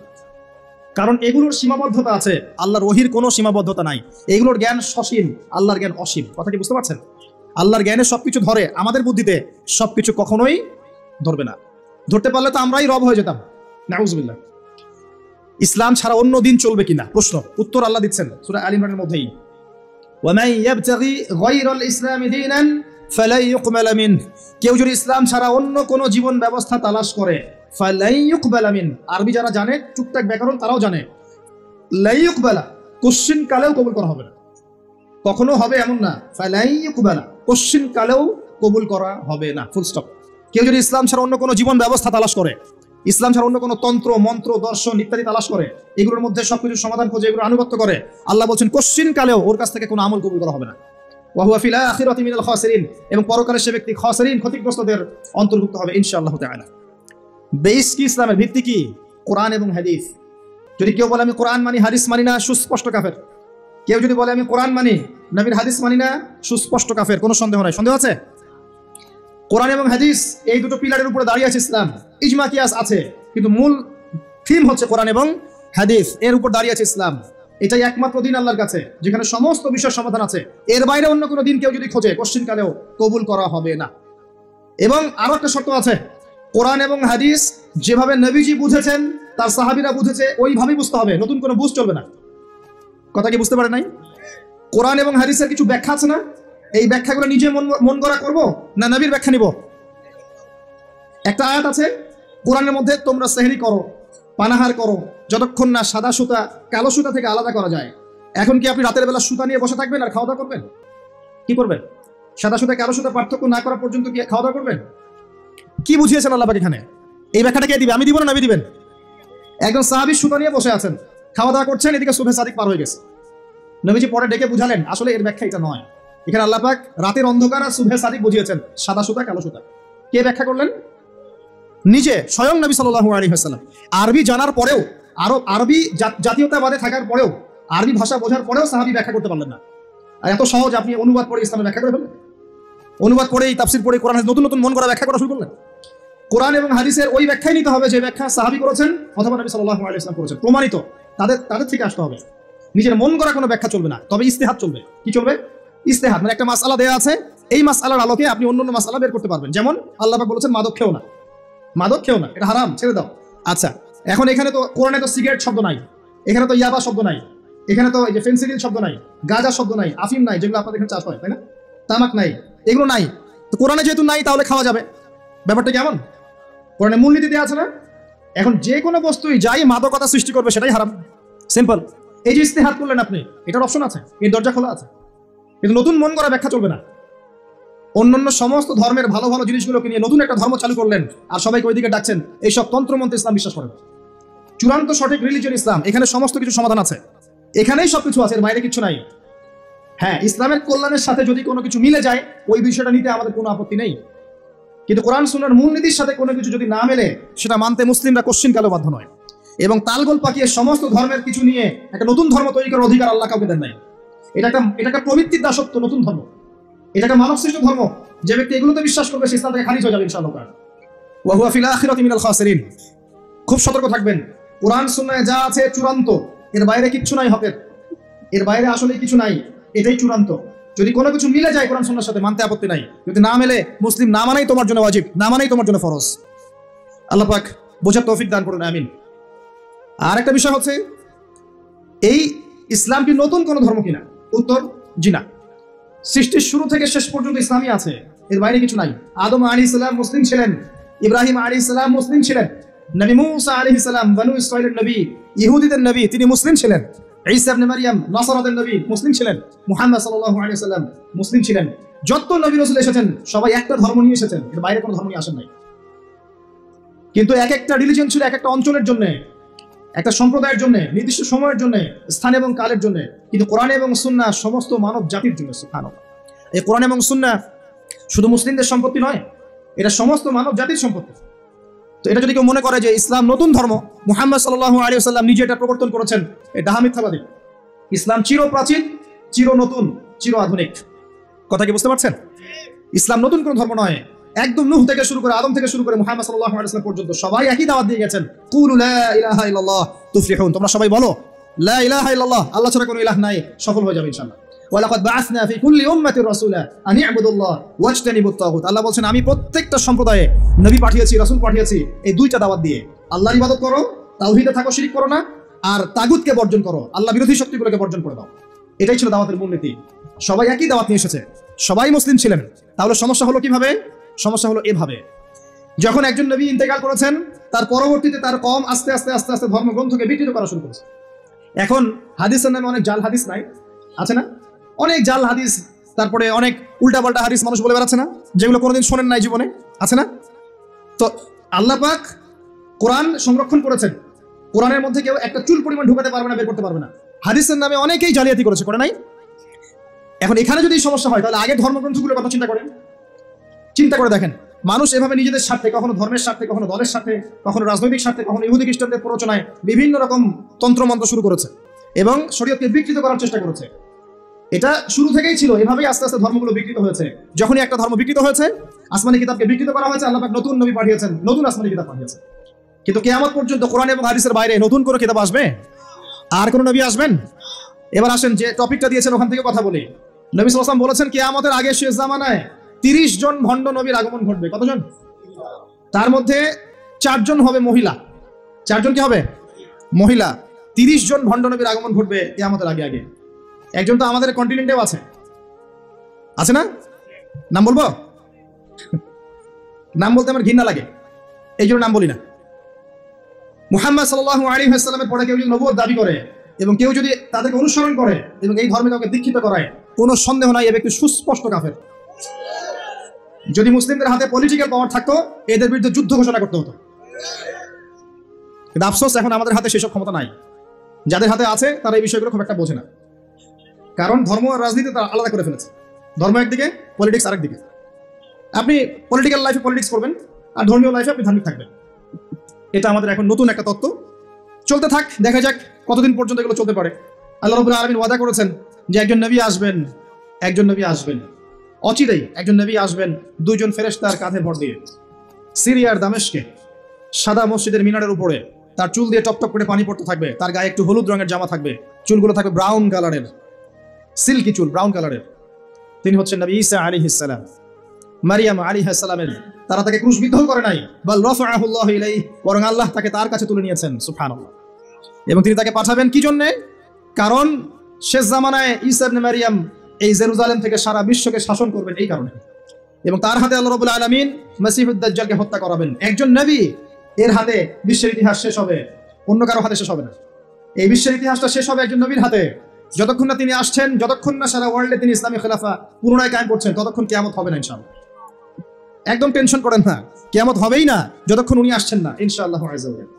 কারণ এগুলোর সীমাবদ্ধতা আছে, আল্লাহর ওহীর কোনো সীমাবদ্ধতা নাই। এগুলোর জ্ঞান সসীম, আল্লাহর জ্ঞান অসীম। কথা কি বুঝতে পারছেন? আল্লাহর জ্ঞানে সবকিছু ধরে, আমাদের বুদ্ধিতে সবকিছু কখনোই ধরবে না। ধরতে পারলে তো আমরাই রব হয়ে যেতাম, নাউজুবিল্লাহ। ইসলাম ছাড়া অন্য দিন চলবে কিনা প্রশ্ন, উত্তর আল্লাহ দিচ্ছেন সূরা আল ইমরানের মধ্যেই। ওয়ামান ইয়াবতাগি গায়রাল ইসলামি দীনান ফালাই ইউকবালা মিন, কেউ যদি ইসলাম ছাড়া অন্য কোনো জীবন ব্যবস্থা তালাশ করে, ফালাই ইউকবালা মিন, আরবি যারা জানে টুকটাক ব্যাকরণ তারাও জানে, লা ইউকবালা, কোশ্চিন কালেও কবুল করা হবে না। কখনো হবে এমন না, ফালাই ইউকবালা, কোশ্চিন কালেও কবুল করা হবে না, ফুল স্টপ। কেউ যদি ইসলাম ছাড়া অন্য কোনো জীবন ব্যবস্থা তালাশ করে, ইসলাম ছাড়া অন্য কোনো তন্ত্র, মন্ত্র, দর্শন ইত্যাদি তালাশ করে, এগুলোর মধ্যে সবকিছুর সমাধান খোঁজে, এগুলো আনুগত্য করে, আল্লাহ বলছেন কোশ্চিন কালেও ওর কাছ থেকে কোনো আমল কবুল করা হবে না। ওয়া হুয়া ফিল আখিরাতি মিনাল খাসিরিন, এবং পরকালে সে ব্যক্তি খাসিরিন, ক্ষতিগ্রস্তদের অন্তর্ভুক্ত হবে ইনশাআল্লাহ তাআলা। বেস কি ইসলামের? ভিত্তি কি? কোরআন এবং হাদিস। যদি কেউ বলে আমি কোরআন মানি, হাদিস মানি না, সুস্পষ্ট কাফের। কেউ যদি বলে আমি কোরআন মানি, নবীর হাদিস মানি না, সুস্পষ্ট কাফের, কোনো সন্দেহ নাই। সন্দেহ আছে? কোরআন এবং হাদিস এই দুটো পিলারের উপরে দাঁড়িয়ে আছে ইসলাম। ইজমা কিয়াস আছে, কিন্তু মূল থিম হচ্ছে কোরআন এবং হাদিস, এর উপর দাঁড়িয়ে আছে ইসলাম। এটাই একমাত্র দিন আল্লাহর কাছে যেখানে সমস্ত বিষয়ের সমাধান আছে। এর বাইরে অন্য কোনো দিন কেউ যদি খোঁজে, কোশ্চিন কালেও কবুল করা হবে না। এবং আরো একটা শর্ত আছে, কোরআন এবং হাদিস যেভাবে নবীজি বুঝেছেন, তার সাহাবীরা বুঝেছে, ওইভাবেই বুঝতে হবে, নতুন কোনো বুঝ চলবে না। কথা কি বুঝতে পারে নাই? কোরআন এবং হাদিসের কিছু ব্যাখ্যা আছে না, এই ব্যাখ্যাগুলো নিজে মন গড়া করবো না নবীর ব্যাখ্যা নিব? একটা আয়াত আছে কোরআনের মধ্যে, তোমরা সেহরি করো, পানাহার করো, যতক্ষণ না সাদা সুতা কালো সুতা থেকে আলাদা করা যায়। এখন কি আপনি রাতের বেলা সুতা নিয়ে বসে থাকবেন আর খাওয়া দাওয়া করবেন? কি করবেন? সাদা সুতা কালো সুতা পার্থক্য না করা পর্যন্ত কি খাওয়া দাওয়া করবেন? কি বুঝিয়েছেন আল্লাহ পাক এখানে? এই ব্যাখ্যাটা কে দিবে? আমি দিব না নবী দিবেন? একজন সাহাবী সুতা নিয়ে বসে আছেন, খাওয়া দাওয়া করছেন, এদিকে সুবহে সাদিক পার হয়ে গেছে। নবীজি পরে ডেকে বুঝালেন, আসলে এর ব্যাখ্যা এটা নয়। এখানে আল্লাহ পাক রাতের অন্ধকার আর সুবহে সাদিক বুঝিয়েছেন, সাদা সুতা কালো সুতা। কে ব্যাখ্যা করলেন? নিজে স্বয়ং নবী সাল্লাল্লাহু আলাইহি ওয়াসাল্লাম। আরবি জানার পরেও, আরবি জাতীয়তাবাদে থাকার পরেও, আরবি ভাষা বোঝার পরেও সাহাবী ব্যাখ্যা করতে পারলেন না। আর এত সহজ আপনি অনুবাদ পড়ে ইসলামের ব্যাখ্যা করে ফেললেন। অনুবাদ পড়েই, তাফসির পড়ে কোরআন নতুন নতুন মন করা ব্যাখ্যা করা শুরু করলেন। কোরআন এবং হাদিসের ওই ব্যাখ্যাই নিতে হবে যে ব্যাখ্যা সাহাবী করেছেন অথবা নবী সাল্লাল্লাহু আলাইহি ওয়াসাল্লাম করেছেন, প্রমাণিত। তাদের থেকে আসতে হবে, নিজের মন করা কোনো ব্যাখ্যা চলবে না। তবে ইস্তেহাদ চলবে। কি চলবে? ইস্তেহাদ মানে একটা মাসআলা দেয়া আছে, এই মাসআলার আলোকে আপনি অন্য মাসআলা বের করতে পারবেন। যেমন আল্লাহ পাক বলেছেন মাদক খেও না, মাদক খেও না, এটা হারাম, ছেড়ে দাও। আচ্ছা, এখন এখানে তো কোরআনে তো সিগারেট শব্দ নাই, এখানে তো ইয়াবা শব্দ নাই, এখানে তো এই যে ফেন্সিডিল শব্দ নাই, গাঁজা শব্দ নাই, আফিম নাই, যেগুলো আপনাদের এখানে চাষ হয়, তাই না? তামাক নাই, এগুলো নাই। তো কোরআনে যেহেতু নাই, তাহলে খাওয়া যাবে। ব্যাপারটা কেমন? কোরআনে মূলনীতি দেওয়া আছে না? এখন যে কোনো বস্তুই যাই মাদকতা সৃষ্টি করবে সেটাই হারাম, সিম্পল। এই যে ইস্তেহাদ করলেন আপনি, এটার অপশন আছে, এর দরজা খোলা আছে, কিন্তু নতুন মন করা ব্যাখ্যা চলবে না। অন্যান্য সমস্ত ধর্মের ভালো ভালো জিনিসগুলোকে নিয়ে নতুন একটা ধর্ম চালু করলেন আর সবাইকে ওইদিকে ডাকছেন, এইসব তন্ত্রমন্ত্র ইসলাম বিশ্বাস করেন। চূড়ান্ত সঠিক রিলিজিয়ন ইসলাম, এখানে সমস্ত কিছু সমাধান আছে, এখানেই সবকিছু আছে, এর বাইরে কিছু নাই। হ্যাঁ, ইসলামের কল্যাণের সাথে যদি কোনো কিছু মিলে যায়, ওই বিষয়টা নিতে আমাদের কোনো আপত্তি নেই। কিন্তু কোরআন সুন্নাহর মূলনীতির সাথে কোনো কিছু যদি না মেলে, সেটা মানতে মুসলিমরা কোশ্চিন কালেও বাধ্য নয়। এবং তালগোল পাকিয়ে সমস্ত ধর্মের কিছু নিয়ে একটা নতুন ধর্ম তৈরি করার অধিকার আল্লাহ কাউকে দেন নাই। এটা একটা প্রবৃত্তির দাসত্ব, নতুন ধর্ম। এটা একটা মানব সৃষ্ট ধর্ম। যে ব্যক্তি এগুলোতে বিশ্বাস করবে, সে ইসলাম থেকে খারিজ হয়ে যাবে ইনশাআল্লাহ। ওয়া হুয়া ফিল আখিরাতি মিনাল খাসিরিন। খুব সতর্ক থাকবেন, কোরআন সুন্নাহে যা আছে চূড়ান্ত, এর বাইরে কিচ্ছু নাই হকের, এর বাইরে আসলে কিছু নাই, এটাই চূড়ান্ত। যদি কোনো কিছু মিলে যায় কোরআন সুন্নাহর সাথে, মানতে আপত্তি নাই। যদি না মেলে, মুসলিম না মানাই তোমার জন্য ওয়াজিব, না মানাই তোমার জন্য ফরজ। আল্লাহ পাক বোঝার তৌফিক দান করুন, আমিন। আর একটা বিষয় হচ্ছে, এই ইসলাম কি নতুন কোনো ধর্ম কিনা? উত্তর, জি না। সৃষ্টির শুরু থেকে শেষ পর্যন্ত ইসলামই আছে, এর বাইরে কিছু নাই। আদম আলাইহিস সালাম মুসলিম ছিলেন, ইব্রাহিম আলাইহিস সালাম মুসলিম ছিলেন, নবী মুসা আলাইহিস সালাম বনু ইসরাঈলের নবী, ইহুদিদের নবী, তিনি মুসলিম ছিলেন। ঈসা ইবনে মারইয়াম নাসারাতের নবী মুসলিম ছিলেন। মুহাম্মদ সাল্লাল্লাহু আলাইহি ওয়াসাল্লাম মুসলিম ছিলেন। যত নবী রাসূল এসেছেন সবাই একটা ধর্ম নিয়ে এসেছেন, এর বাইরে কোনো ধর্ম নিয়ে আসেন নাই। কিন্তু এক একটা রিলিজিয়ন ছিল এক একটা অঞ্চলের জন্য, একটা সম্প্রদায়ের জন্য, নির্দিষ্ট সময়ের জন্য, স্থান এবং কালের জন্য। কিন্তু কোরআন এবং সুন্নাহ সমস্ত মানব জাতির জন্য। সুবহানাল্লাহ। এই কোরআন এবং সুন্নাহ শুধু মুসলিমদের সম্পত্তি নয়, এটা সমস্ত মানব জাতির সম্পত্তি। তো এটা যদি কেউ মনে করে যে ইসলাম নতুন ধর্ম, মুহাম্মদ সাল্লাল্লাহু আলাইহি ওয়াসাল্লাম নিজে এটা প্রবর্তন করেছেন, এটা মিথ্যাবাদী। ইসলাম চির প্রাচীন, চির নতুন, চির আধুনিক। কথা কি বুঝতে পারছেন? ইসলাম নতুন কোন ধর্ম নয়। একদম নূহ থেকে শুরু করে, আদম থেকে শুরু করে মুহাম্মদ সাল্লাল্লাহু আলাইহি ওয়াসাল্লাম পর্যন্ত সবাই একই দাওয়াত দিয়ে গেছেন, কুলু লা ইলাহা ইল্লাল্লাহ তুফলিহুন। তোমরা সবাই বলো লা ইলাহা ইল্লাল্লাহ, আল্লাহ ছাড়া কোনো ইলাহ নাই, সফল হয়ে যাবে ইনশাআল্লাহ। ওয়ালাকাদ বাআসনা ফি কুল্লি উম্মাতির রাসূলা আন ইবুদুল্লাহ ওয়াজতানিবুত তাগুত। আল্লাহ বলেন আমি প্রত্যেকটা সম্প্রদায়ে নবী পাঠিয়েছি, রাসূল পাঠিয়েছি এই দুইটা দাওয়াত দিয়ে, আল্লাহর ইবাদত করো, তাওহীদে থাকো, শিরক করো না, আর তাগুতকে বর্জন করো, আল্লাহ বিরোধী শক্তিগুলোকে বর্জন করে দাও। এটাই ছিল দাওয়াতের মূলনীতি। সবাই একই দাওয়াত নিয়ে এসেছে, সবাই মুসলিম ছিলেন। তাহলে সমস্যা হলো কিভাবে? সমস্যা হলো এভাবে, যখন একজন নবী ইন্তেকাল করেছেন, তার পরবর্তীতে তার কওম আস্তে আস্তে আস্তে আস্তে ধর্মগ্রন্থকে বিকৃত করা শুরু করেছে। এখন হাদিসের নামে অনেক জাল হাদিস নাই আছে না? অনেক জাল হাদিস, তারপরে অনেক উল্টাপাল্টা হাদিস মানুষ বলে বেড়াচ্ছে না, যেগুলো কোনোদিন শোনেন নাই জীবনে, আছে না? তো আল্লাহ পাক কোরআন সংরক্ষণ করেছেন, কোরআনের মধ্যে কেউ একটা চুল পরিমাণ ঢুকাতে পারবে না, বের করতে পারবে না। হাদিসের নামে অনেকেই জালিয়াতি করেছে, করে নাই? এখন এখানে যদি সমস্যা হয়, তাহলে আগের ধর্মগ্রন্থগুলোর কথা চিন্তা করেন, চিন্তা করে দেখেন। মানুষ এভাবে নিজেদের স্বার্থে, কখনো ধর্মের স্বার্থে, কখনো দলের স্বার্থে, কখনো রাজনৈতিক স্বার্থে, কখনো ইহুদি খ্রিস্টানদের প্ররোচনায় বিভিন্ন রকম তন্ত্রমন্ত্র শুরু করেছে এবং শরীয়তকে বিকৃত করার চেষ্টা করেছে। এটা শুরু থেকেই ছিল, এভাবেই আস্তে আস্তে ধর্মগুলো বিকৃত হয়েছে। যখনই একটা ধর্ম বিকৃত হয়েছে, আসমানি কিতাবকে বিকৃত করা হয়েছে, আল্লাহ পাক নতুন নবী পাঠিয়েছেন, নতুন আসমানি কিতাব পাঠিয়েছেন। কিন্তু কিয়ামত পর্যন্ত কোরআন এবং হাদিসের বাইরে নতুন কোনো কিতাব আসবে? আর কোনো নবী আসবেন? এবার আসেন যে টপিকটা দিয়েছেন ওখান থেকে কথা বলি। নবী সাল্লাল্লাহু আলাইহি ওয়াসাল্লাম বলেছেন কিয়ামতের আগে শেষ জামানায় 30 জন ভণ্ড নবীর আগমন ঘটবে। কতজন? তার মধ্যে 4 জন হবে মহিলা। 4 জন কি হবে? মহিলা। 30 জন ভণ্ড নবীর আগমন ঘটবে কিয়ামতের আগে আগে। একজন তো আমাদের কন্টিনেন্টেও আছে, আছে না? নাম বলবো? নাম বলতে আমার ঘৃণা লাগে, এই জন্য নাম বলি না। মুহাম্মদ সাল্লাল্লাহু আলাইহি ওয়াসাল্লামের পরে কেউ যদি নবুয়ত দাবি করে এবং কেউ যদি তাদেরকে অনুসরণ করে এবং এই ধর্মে কাউকে দীক্ষিত করায়, কোনো সন্দেহ নাই এ ব্যক্তি সুস্পষ্ট কাফের। যদি মুসলিমদের হাতে পলিটিক্যাল পাওয়ার থাকতো, এদের বিরুদ্ধে যুদ্ধ ঘোষণা করতে হতো। কিন্তু আফসোস এখন আমাদের হাতে সেসব ক্ষমতা নাই। যাদের হাতে আছে তারা এই বিষয়গুলো খুব একটা বোঝে না, কারণ ধর্ম আর রাজনীতি তারা আলাদা করে ফেলেছে। ধর্ম একদিকে, পলিটিক্স আরেকদিকে। আপনি পলিটিক্যাল লাইফে পলিটিক্স করবেন আর ধর্মীয় লাইফে আপনি ধার্মিক থাকবেন। এটা আমাদের এখন নতুন একটা তত্ত্ব। চলতে থাক, দেখা যাক কতদিন পর্যন্ত এগুলো চলতে পারে। আল্লাহ রাব্বুল আলামিন ওয়াদা করেছেন যে একজন নবী আসবেন, একজন নবী আসবেন, অচিরেই একজন নবী আসবেন 2 জন ফেরেশতার কাঁধে ভর দিয়ে। সিরিয়ার দামেস্কে সাদা মসজিদের মিনারের উপরে তার চুল দিয়ে টপটপ করে পানি পড়তে থাকবে, তার গায়ে একটু হলুদ রঙের জামা থাকবে, চুলগুলো থাকবে ব্রাউন কালারের, সিল্কি চুল, ব্রাউন কালারের। তিনি হচ্ছেন নবী ঈসা আলাইহিস সালাম। মারিয়াম আলাইহিস সালামের, তারা তাকে ক্রুশবিদ্ধ করে নাই, বাল রাফাআহুল্লাহু ইলাইহি, বরং আল্লাহ তাকে তার কাছে তুলে নিয়েছেন। সুবহানাল্লাহ। এবং তিনি তাকে পাঠাবেন কি জন্য? কারণ শেষ জামানায় ঈসা ইবনে মারিয়াম এই জেরুজালেম থেকে সারা বিশ্বকে শাসন করবেন, এই কারণে। এবং তার হাতে আল্লাহ রাব্বুল আলামিন মসিহুদ দাজ্জালকে হত্যা করাবেন। একজন নবী, এর হাতে বিশ্বের ইতিহাস শেষ হবে, অন্য কারো হাতে শেষ হবে না। এই বিশ্বের ইতিহাসটা শেষ হবে একজন নবীর হাতে। যতক্ষণ না তিনি আসছেন, যতক্ষণ না সারা ওয়ার্ল্ডে তিনি ইসলামী খেলাফা পুনরায় কায়েম করছেন, ততক্ষণ কিয়ামত হবে না ইনশাআল্লাহ। একদম টেনশন করেন না, কিয়ামত হবেই না যতক্ষণ উনি আসছেন না ইনশাআল্লাহ আযজা ওয়া জাল।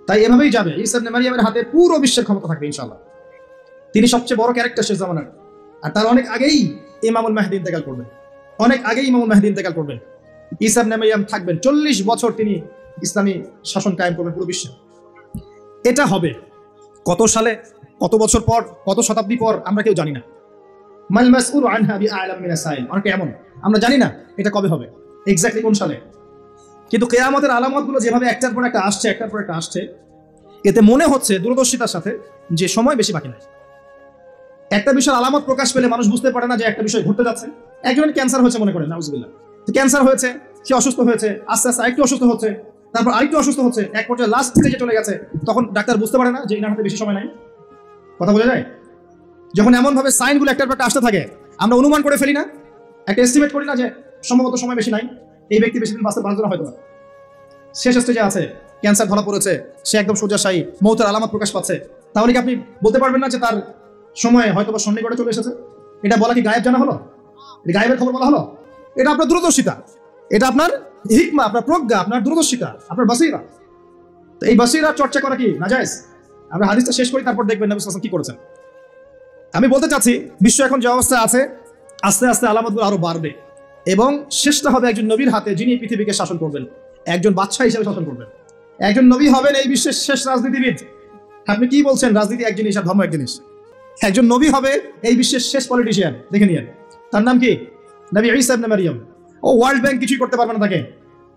তাই এভাবেই যাবে। ঈসা ইবনে মারিয়ামের হাতে পুরো বিশ্বের ক্ষমতা থাকবে ইনশাআল্লাহ। তিনি সবচেয়ে বড় ক্যারেক্টার শেষ জামানার। আর তার অনেক আগেই ইমামুল মাহদী ইন্তেকাল করবেন, অনেক আগেই ইমামুল মাহদী ইন্তেকাল করবেন। ঈসা ইবনে মারিয়াম থাকবেন 40 বছর, তিনি ইসলামী শাসন কায়েম করবেন পুরো বিশ্বে। এটা হবে কত সালে, কত বছর পর, কত শতাব্দী পর আমরা কেউ জানি না। মাল মাসউলু আনহা বিআলাম মিনাস সাইল, অনেকে এমন আমরা জানি না এটা কবে হবে, এক্স্যাক্টলি কোন সালে। কিন্তু কিয়ামতের আলামতগুলো যেভাবে একটার পর একটা আসছে, একটার পর একটা আসছে, এতে মনে হচ্ছে দূরদর্শিতার সাথে যে সময় বেশি বাকি নাই। একটা বিষয়ের আলামত প্রকাশ পেলে মানুষ বুঝতে পারে না যে একটা বিষয় ঘটতে যাচ্ছে। একজনের ক্যান্সার হয়েছে মনে করেন, নাউজুবিল্লাহ, তো ক্যান্সার হয়েছে, সে অসুস্থ হয়েছে, আস্তে আস্তে আরেকটু অসুস্থ হচ্ছে, তারপর আরেকটু অসুস্থ হচ্ছে, এক পর্যায়ে লাস্ট স্টেজে চলে গেছে। তখন ডাক্তার বুঝতে পারে না যে এনার হাতে বেশি সময় নাই। কথা বোঝা যায়? যখন এমন ভাবে সাইনগুলো একটার পর একটা আসতে থাকে, আমরা অনুমান করে ফেলি না, একটা এস্টিমেট করি না যে সম্ভবত সময় বেশি নাই, এই ব্যক্তি বেশি দিন বাঁচতে পারবে না হয়তো না। শেষ স্টেজে আছে, ক্যান্সার ধরা পড়েছে, সে একদম শয্যাশায়ী, মৌতের আলামত প্রকাশ পাচ্ছে, তাহলে কি আপনি বলতে পারবেন না যে তার সময় হয়তো বা সন্নিকটে চলে এসেছে? এটা বলা কি গায়েব জানা হলো? এটা গায়েবের খবর বলা হলো? এটা আপনার দূরদর্শিতা, এটা আপনার হিকমা, আপনার প্রজ্ঞা, আপনার দূরদর্শিতা, আপনার বাসিরা। তো এই বাসিরা চর্চা করা কি নাজায়েজ? আমরা হাদিসটা শেষ করি, তারপর দেখবেন নবী সাল্লাল্লাহু আলাইহি ওয়াসাল্লাম কি করেছেন। আমি বলতে চাচ্ছি, বিশ্ব এখন যে অবস্থা আছে, আস্তে আস্তে আলামতগুলো আরো বাড়বে এবং শেষটা হবে একজন নবীর হাতে, যিনি পৃথিবীকে শাসন করবেন, একজন বাদশা হিসেবে শাসন করবেন। একজন নবী হবেন এই বিশ্বের শেষ রাজনীতিবিদ। আপনি কি বলছেন? রাজনীতি এক জিনিস আর ধর্ম এক জিনিস। একজন নবী হবে এই বিশ্বের শেষ পলিটিশিয়ান, দেখে নিয়েন। তার নাম কি? নবী ঈসা ইবনে মারইয়াম। ও ওয়ার্ল্ড ব্যাংক কিছুই করতে পারবে না তাকে,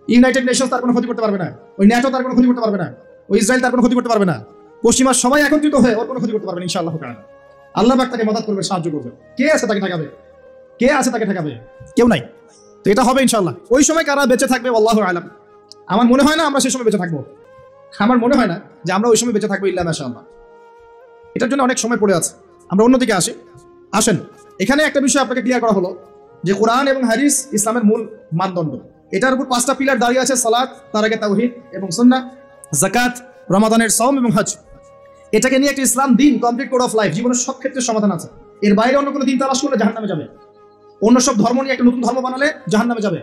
ইউনাইটেড নেশনস তার কোনো ক্ষতি করতে পারবে না, ওই ন্যাটো তার কোনো ক্ষতি করতে পারবে না, ওই ইসরায়েল তার কোনো ক্ষতি করতে পারবে না, পশ্চিমা সবাই একত্রিত হয়ে ওর কোনো ক্ষতি করতে পারবে না ইনশাআল্লাহ তাআলা। আল্লাহ পাক তাকে মদদ করবে, সাহায্য করবে। কে আছে তাকে ঠেকাবে? কে আছে তাকে ঠেকাবে? কেউ নাই। তো এটা হবে ইনশাআল্লাহ। ওই সময় কারা বেঁচে থাকবে আল্লাহু আ'লাম। আমার মনে হয় না আমরা সেই সময় বেঁচে থাকবো। আমার মনে হয় না যে আমরা ওই সময় বেঁচে থাকবো ইল্লা মাশাআল্লাহ। এটার জন্য অনেক সময় পড়ে আছে। আমরা অন্যদিকে আসেন। এখানে একটা বিষয় আপনাকে ক্লিয়ার করা হলো যে কোরআন এবং হাদিস ইসলামের মূল মানদণ্ড। এটার উপর 5টা পিলার দাঁড়িয়ে আছে: সালাত, তার আগে তাওহীদ এবং সুন্নাহ, যাকাত, রমাদানের সাওম এবং হজ। এটাকে নিয়ে একটা ইসলাম দিন, কমপ্লিট কোড অফ লাইফ, জীবনের সব ক্ষেত্রে সমাধান আছে। এর বাইরে অন্য কোনো দিন তালাশ করলে জাহান্নামে যাবে। অন্য সব ধর্ম নিয়ে একটা নতুন ধর্ম বানালে জাহান্নামে যাবে।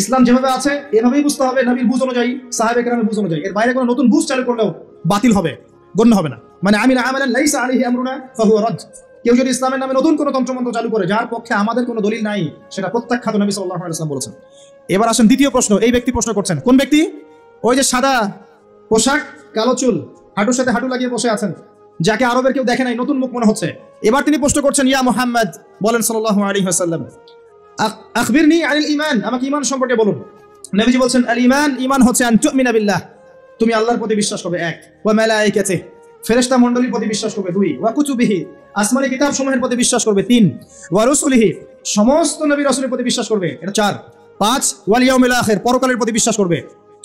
ইসলাম যেভাবে আছে এভাবেই বুঝতে হবে, নবীর বুঝ অনুযায়ী, সাহাবে কেরামের বুঝ অনুযায়ী। এর বাইরে কোনো নতুন বুঝ চালু করলেও বাতিল হবে, গণ্য হবে না। মানে আমিনা আমালান লাইসা আলাইহি আমরুনা ফাহুয়া রাদ। কেউ যদি ইসলামের নামে নতুন কোনো তন্ত্রমন্ত্র চালু করে যার পক্ষে আমাদের কোনো দলিল নাই, সেটা প্রত্যাখ্যাত, নবী সাল্লাল্লাহু আলাইহি ওয়াসাল্লাম বলেছেন। এবার আসেন দ্বিতীয় প্রশ্ন। এই ব্যক্তি প্রশ্ন করছেন, কোন ব্যক্তি? ওই যে সাদা পোশাক, কালো চুল, হাঁটুর সাথে হাঁটু লাগিয়ে বসে আছেন, যাকে আরবের কেউ দেখে নাই, নতুন মুখ মনে হচ্ছে। এবার তিনি প্রশ্ন করছেন, ইয়া মুহাম্মদ, বলেন সাল্লাল্লাহু আলাইহি ওয়াসাল্লাম, আখবিরনি আনিল ঈমান, আমাকে ঈমান সম্পর্কে বলুন। নবীজি বলছেন, আল ঈমান, ঈমান হচ্ছে আন তুমিনা বিল্লাহ, তুমি আল্লাহর প্রতি বিশ্বাস করবে, 1, ওয়া মালাইকাতিহি, ফেরেশতা মণ্ডলীর প্রতি বিশ্বাস করবে, 2, ওয়া কুতুবিহি, আসমানি কিতাব সমূহের প্রতি বিশ্বাস করবে, 3, ওয়া রাসূলিহি, সমস্ত নবী রাসূলের প্রতি বিশ্বাস করবে, এটা 4, 5, ওয়াল ইয়াউমিল আখির, পরকালের প্রতি বিশ্বাস করবে,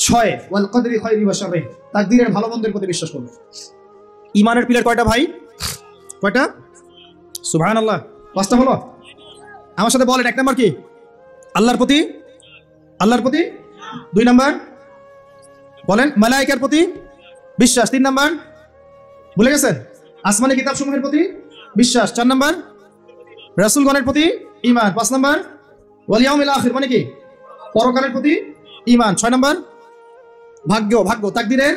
6, ওয়াল কদরি খায়রি ওয়া শাররি, তাকদীরের ভালো মন্দের প্রতি বিশ্বাস করবে। ঈমানের পিলার কয়টা ভাই? কয়টা? সুবহানাল্লাহ, 5টা হলো। আমার সাথে বলেন, 1 নাম্বার কি? আল্লাহর প্রতি 2 নাম্বার বলেন মালায়েকার প্রতি বিশ্বাস, 3 নাম্বার ভুলে গেছেন, আসমানি কিতাব সমূহের প্রতি বিশ্বাস, 4 নাম্বার রাসূলগণের প্রতি ঈমান, 5 নাম্বার ওয়াল ইয়াউমিল আখির, মানে কি? পরকালের প্রতি ঈমান, 6 নাম্বার ভাগ্য তাকদীরের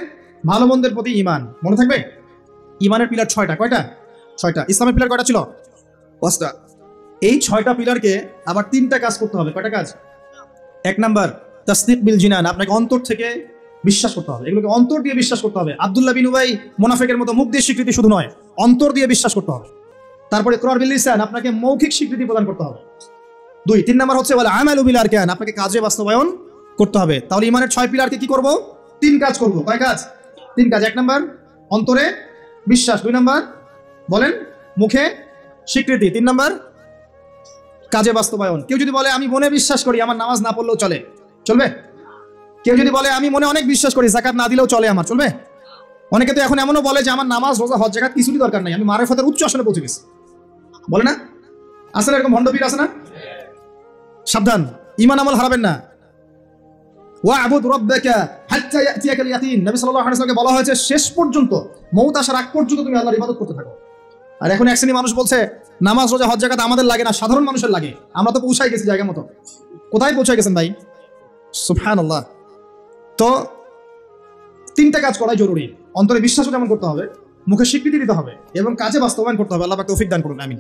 ভালো মন্দের প্রতি ঈমান। মনে থাকবে? ঈমানের পিলার 6টা। কয়টা? 6টা। ইসলামের পিলার কয়টা ছিল? 5টা। এই 6টা পিলারকে আবার 3টা কাজ করতে হবে। কয়টা কাজ? 1 নাম্বার তাসদীক বিল জিনান, আপনাকে অন্তর থেকে বিশ্বাস করতে হবে, এগুলোকে অন্তর দিয়ে বিশ্বাস করতে হবে। আব্দুল্লাহ বিন উবাই মুনাফিকের মতো মুখ দিয়ে স্বীকৃতি শুধু নয়, অন্তর দিয়ে বিশ্বাস করতে হবে। তারপরে ইকরার বিল লিসান, আপনাকে মৌখিক স্বীকৃতি প্রদান করতে হবে। 2, 3 নাম্বার হচ্ছে ওয়াল আমালু বিল আরকান, আপনাকে কাজে বাস্তবায়ন করতে হবে। তাহলে ঈমানের 6 পিলারকে কি করব? 3 কাজ করব। কয় কাজ? 3 কাজ। 1 নাম্বার অন্তরে বিশ্বাস, 2 নাম্বার বলেন মুখে স্বীকৃতি, 3 নাম্বার কাজে বাস্তবায়ন। কেউ যদি বলে আমি মনে বিশ্বাস করি, আমার নামাজ না পড়লেও চলবে? কেউ যদি বলে আমি মনে অনেক বিশ্বাস করি, যাকাত না দিলেও চলে, আমার চলবে? অনেকে তো এখন এমনও বলে যে আমার নামাজ, রোজা, হজ, যাকাত কিছুরই দরকার নাই, আমি মারিফাতের উচ্চ আসনে পৌঁছে গেছি, বলে না? আছে না এরকম ভণ্ডপীর? আছে না? সাবধান, ঈমান আমল হারাবেন না। ওয়া'বুদ রাব্বাকা হাত্তা ইয়াতিয়াকাল ইয়াকিন, নবী সাল্লাল্লাহু আলাইহি ওয়াসাল্লামকে বলা হয়েছে শেষ পর্যন্ত, মউত আসার আগ পর্যন্ত তুমি আল্লাহর ইবাদত করতে থাকো। আর এখন এক শ্রেণী মানুষ বলছে নামাজ, রোজা, হজ, যাকাত আমাদের লাগে না, সাধারণ মানুষের লাগে। আমরা তো পৌঁছাই গেছি জায়গা মতো। কোথায় পৌঁছাই গেছেন ভাই? সুবহানাল্লাহ। তো 3টা কাজ করাই জরুরি। অন্তরে বিশ্বাসও যেমন করতে হবে, মুখে স্বীকৃতি দিতে হবে এবং কাজে বাস্তবায়ন করতে হবে। আল্লাহ পাক তৌফিক দান করুন, আমিন।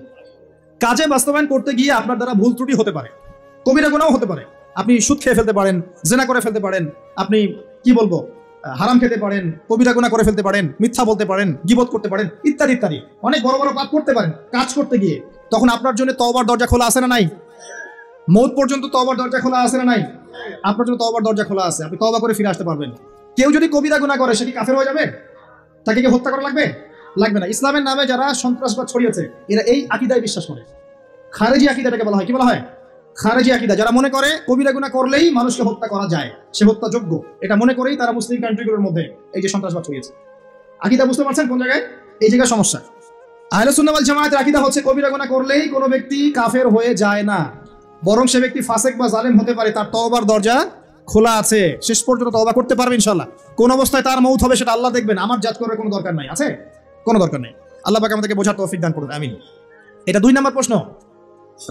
কাজে বাস্তবায়ন করতে গিয়ে আপনার দ্বারা ভুল ত্রুটি হতে পারে, কবিরা গুনাহও হতে পারে। আপনি সুদ খেয়ে ফেলতে পারেন, জিনা করে ফেলতে পারেন, আপনি কি বলবো হারাম খেতে পারেন, কবিরা গুনাহ করে ফেলতে পারেন, মিথ্যা বলতে পারেন, গীবত করতে পারেন, ইত্যাদি ইত্যাদি। অনেক বড় বড় পাপ করতে পারেন কাজ করতে গিয়ে। তখন আপনার জন্য তওবার দরজা খোলা আছে না নাই? মৌত পর্যন্ত তওবার দরজা খোলা আছে না নাই? আপনার জন্য তওবার দরজা খোলা আছে, আপনি তওবা করে ফিরে আসতে পারবেন। কেউ যদি কবিরা গুনাহ করে, সে কি কাফের হয়ে যাবে? তাকে কি হত্যা করা লাগবে না। ইসলামের নামে যারা সন্ত্রাসবাদ ছড়িয়েছে, এরা এই আকীদায় বিশ্বাস করে। খারেজি আকীদাটাকে বলা হয়, কি বলা হয়? খারেজি আকীদা। যারা মনে করে কবিরা গুনাহ করলেই মানুষকে হত্যা করা যায়, সে হত্যাযোগ্য, এটা মনে করেই তারা মুসলিম কান্ট্রিগুলোর মধ্যে এই যে সন্ত্রাসবাদ ছড়িয়েছে। আকীদা বুঝতে পারছেন কোন জায়গায়? এই জায়গায় সমস্যা। আহলে সুন্নাহ ওয়াল জামায়াতের আকীদা হচ্ছে কবিরা গুনাহ করলেই কোনো ব্যক্তি কাফের হয়ে যায় না, বরং সে ব্যক্তি ফাসিক বা জালেম হতে পারে, তার তওবার দরজা খোলা আছে, শেষ পর্যন্ত তওবা করতে পারবে ইনশাআল্লাহ। কোন অবস্থায় তার মউত হবে সেটা আল্লাহ দেখবেন, আমার জাজ করার কোনো দরকার নাই। আছে কোনো দরকার নেই। আল্লাহ পাক আমাদেরকে বোঝার তৌফিক দান করুন, আমিন। এটা 2 নম্বর প্রশ্ন।